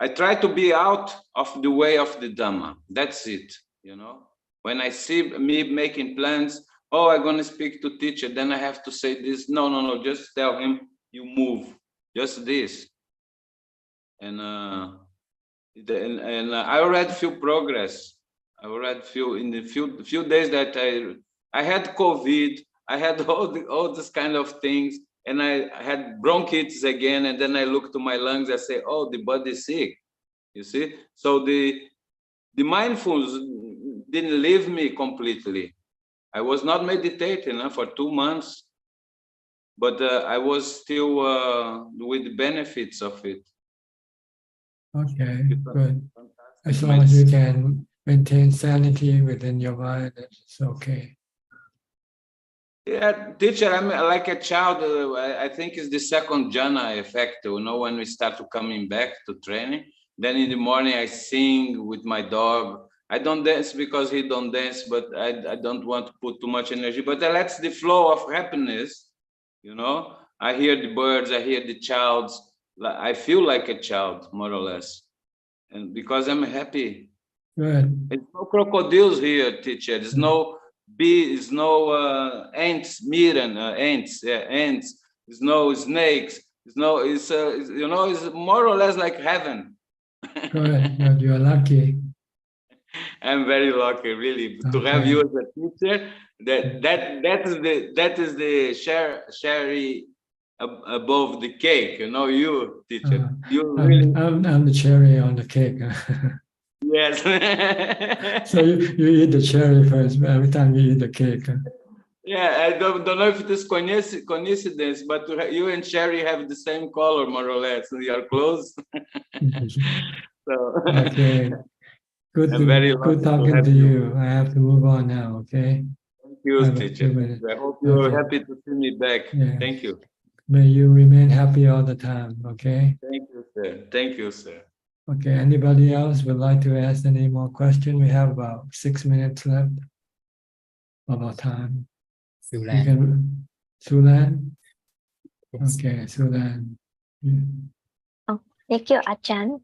I try to be out of the way of the Dhamma. That's it, you know. When I see me making plans, oh, I'm going to speak to teacher, then I have to say this. No, just tell him you move, just this. And I already feel progress. I already feel in the few days that I had COVID, I had all this kind of things, and I had bronchitis again, and then I look to my lungs, I say, oh, the body is sick, you see? So the mindfulness didn't leave me completely. I was not meditating for 2 months, but I was still with the benefits of it. Okay, good. As long as you can maintain sanity within your mind, it's okay. Yeah, teacher, I'm like a child. I think it's the second jhana effect, you know, when we start to coming back to training. Then in the morning I sing with my dog. I don't dance because he don't dance, but I don't want to put too much energy. But I let the flow of happiness, you know. I hear the birds, I hear the childs. I feel like a child, more or less. And because I'm happy. Good. There's no crocodiles here, teacher. There's no bees, no ants, ants. There's no snakes. There's no. It's you know, it's more or less like heaven. Good. Good. You're lucky. I'm very lucky, really, to have you as a teacher. That is the cherry above the cake. You know, you teacher. You really. I'm the cherry on the cake. Yes. So you eat the cherry first every time you eat the cake. Yeah, I don't know if it is coincidence, but you and Sherry have the same color, more or less. You are close. So, okay. Good talking to you. I have to move on now, okay? Thank you, teacher. I hope you're happy to see me back. Yeah. Thank you. May you remain happy all the time, okay? Thank you, sir. Thank you, sir. Okay, anybody else would like to ask any more questions? We have about 6 minutes left of our time. Sulan. Sulan? Yes. Okay, Sulan. Yeah. Oh, thank you, Ajaan.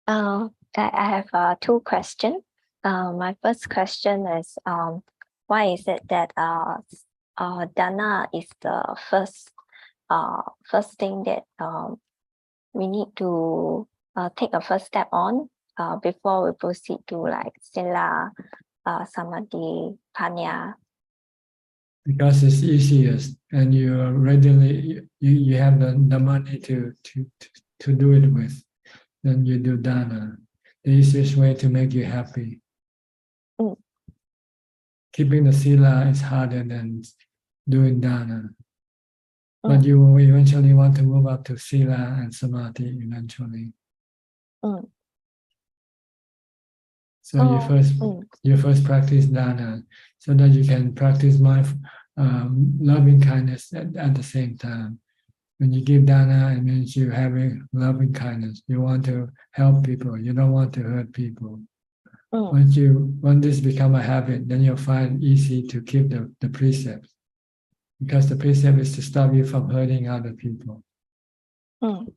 I have 2 questions. My first question is, why is it that dana is the first thing that we need to take a first step on before we proceed to like sila, samadhi, panya? Because it's easiest, and you are readily you have the money to do it with. Then you do dana. The easiest way to make you happy. Keeping the sila is harder than doing dana. But you will eventually want to move up to sila and samadhi eventually. So you first practice dana, so that you can practice loving kindness at the same time. When you give dana, it means you having loving kindness. You want to help people. You don't want to hurt people. Once this become a habit, then you'll find easy to keep the precepts, because the precept is to stop you from hurting other people. And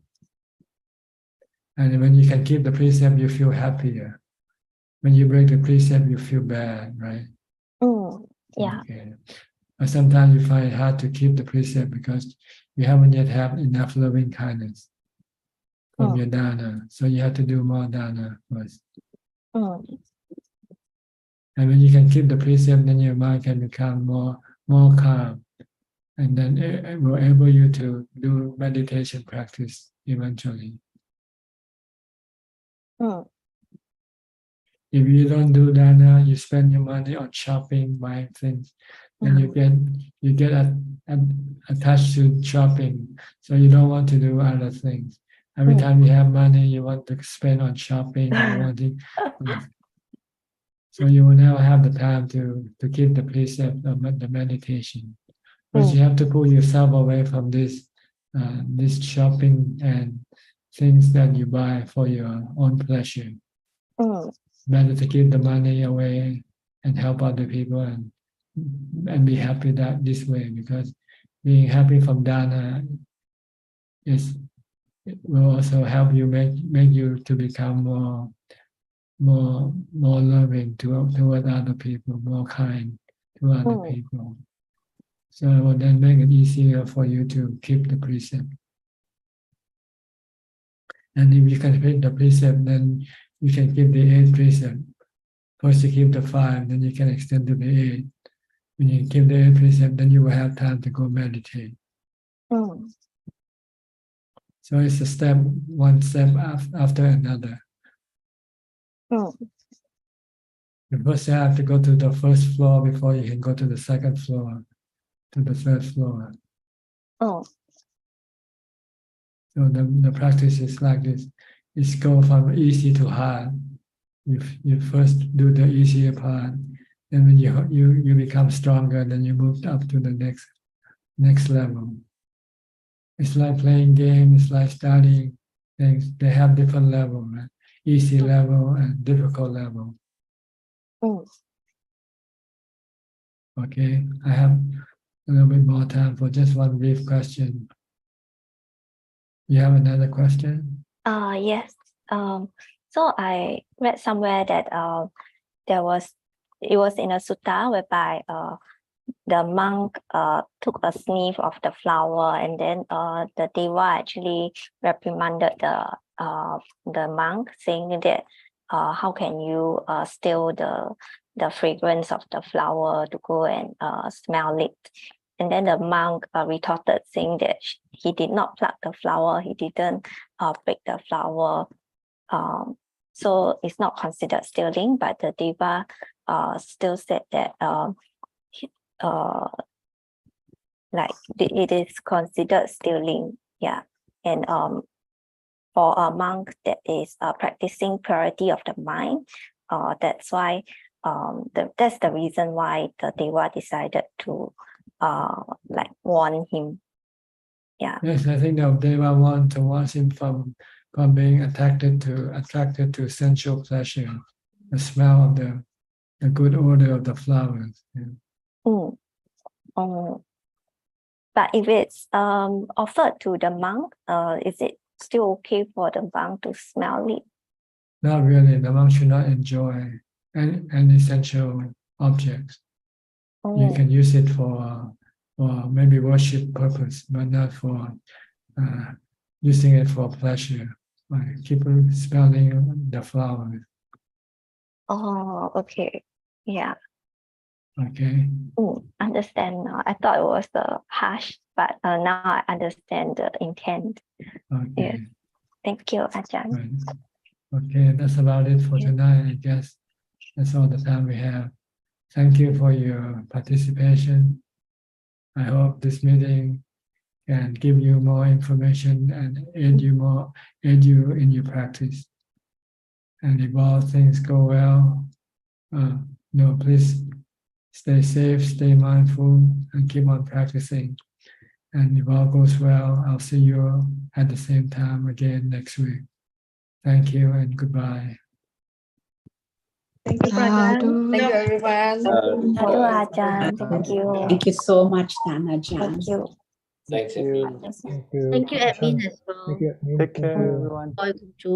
when you can keep the precept, you feel happier. when you break the precept, you feel bad, right? Yeah. Okay. But sometimes you find it hard to keep the precept because you haven't yet had enough loving kindness from your dana. So you have to do more dana first. And when you can keep the precept, then your mind can become more calm. And then it will enable you to do meditation practice eventually. If you don't do dana, you spend your money on shopping, buying things, then you get attached to shopping, so you don't want to do other things. Every time you have money, you want to spend on shopping. So you will never have the time to keep the precept of the meditation. Because you have to pull yourself away from this shopping and things that you buy for your own pleasure. Better to keep the money away and help other people and be happy that this way, because being happy from dana will also help you make you to become more loving toward other people, more kind to other people. So it will then make it easier for you to keep the precept. And if you can keep the precept, then you can keep the 8 precept. First you keep the 5, then you can extend to the 8. When you keep the 8 precept, then you will have time to go meditate. So it's one step after another. You first have to go to the first floor before you can go to the second floor, to the third floor. So the practice is like this. It's go from easy to hard. You first do the easier part, and when you become stronger, then you move up to the next level. It's like playing games, it's like studying things. They have different levels, right? Easy level and difficult level. Okay, I have a little bit more time for just one brief question. You have another question? Yes. So I read somewhere that it was in a sutta whereby the monk took a sniff of the flower, and then the deva actually reprimanded the monk, saying that how can you steal the fragrance of the flower to go and smell it. And then the monk retorted, saying that he did not pluck the flower, he didn't break the flower. So it's not considered stealing, but the deva still said that like it is considered stealing. Yeah. And for a monk that is practicing purity of the mind, that's why that's the reason why the deva decided to like warn him. Yeah. Yes, I think that deva want to warn him from being attracted to sensual pleasure, the smell of the good odor of the flowers. Yeah. But if it's offered to the monk, is it still okay for the monk to smell it? Not really. The monk should not enjoy any sensual objects. You can use it for maybe worship purpose, but not for using it for pleasure. Like keep smelling the flowers. Oh, okay. Yeah. Okay. Understand now. I thought it was the harsh, but now I understand the intent. Okay. Yeah. Thank you, Ajaan. Right. Okay, that's about it for tonight. I guess that's all the time we have. Thank you for your participation. I hope this meeting can give you more information and aid you in your practice. And if all things go well, please stay safe, stay mindful, and keep on practicing. And if all goes well, I'll see you at the same time again next week. Thank you and goodbye. Thank you, Ajaan. Thank you, everyone. Sadhu, Ajaan. Thank you. Thank you so much, Ajaan. Thank you. Thanks, everyone. Thank you. Thank you, admin Ajaan. as well. Thank you, admin. Take care, Thank you. everyone. Oi, Kunju.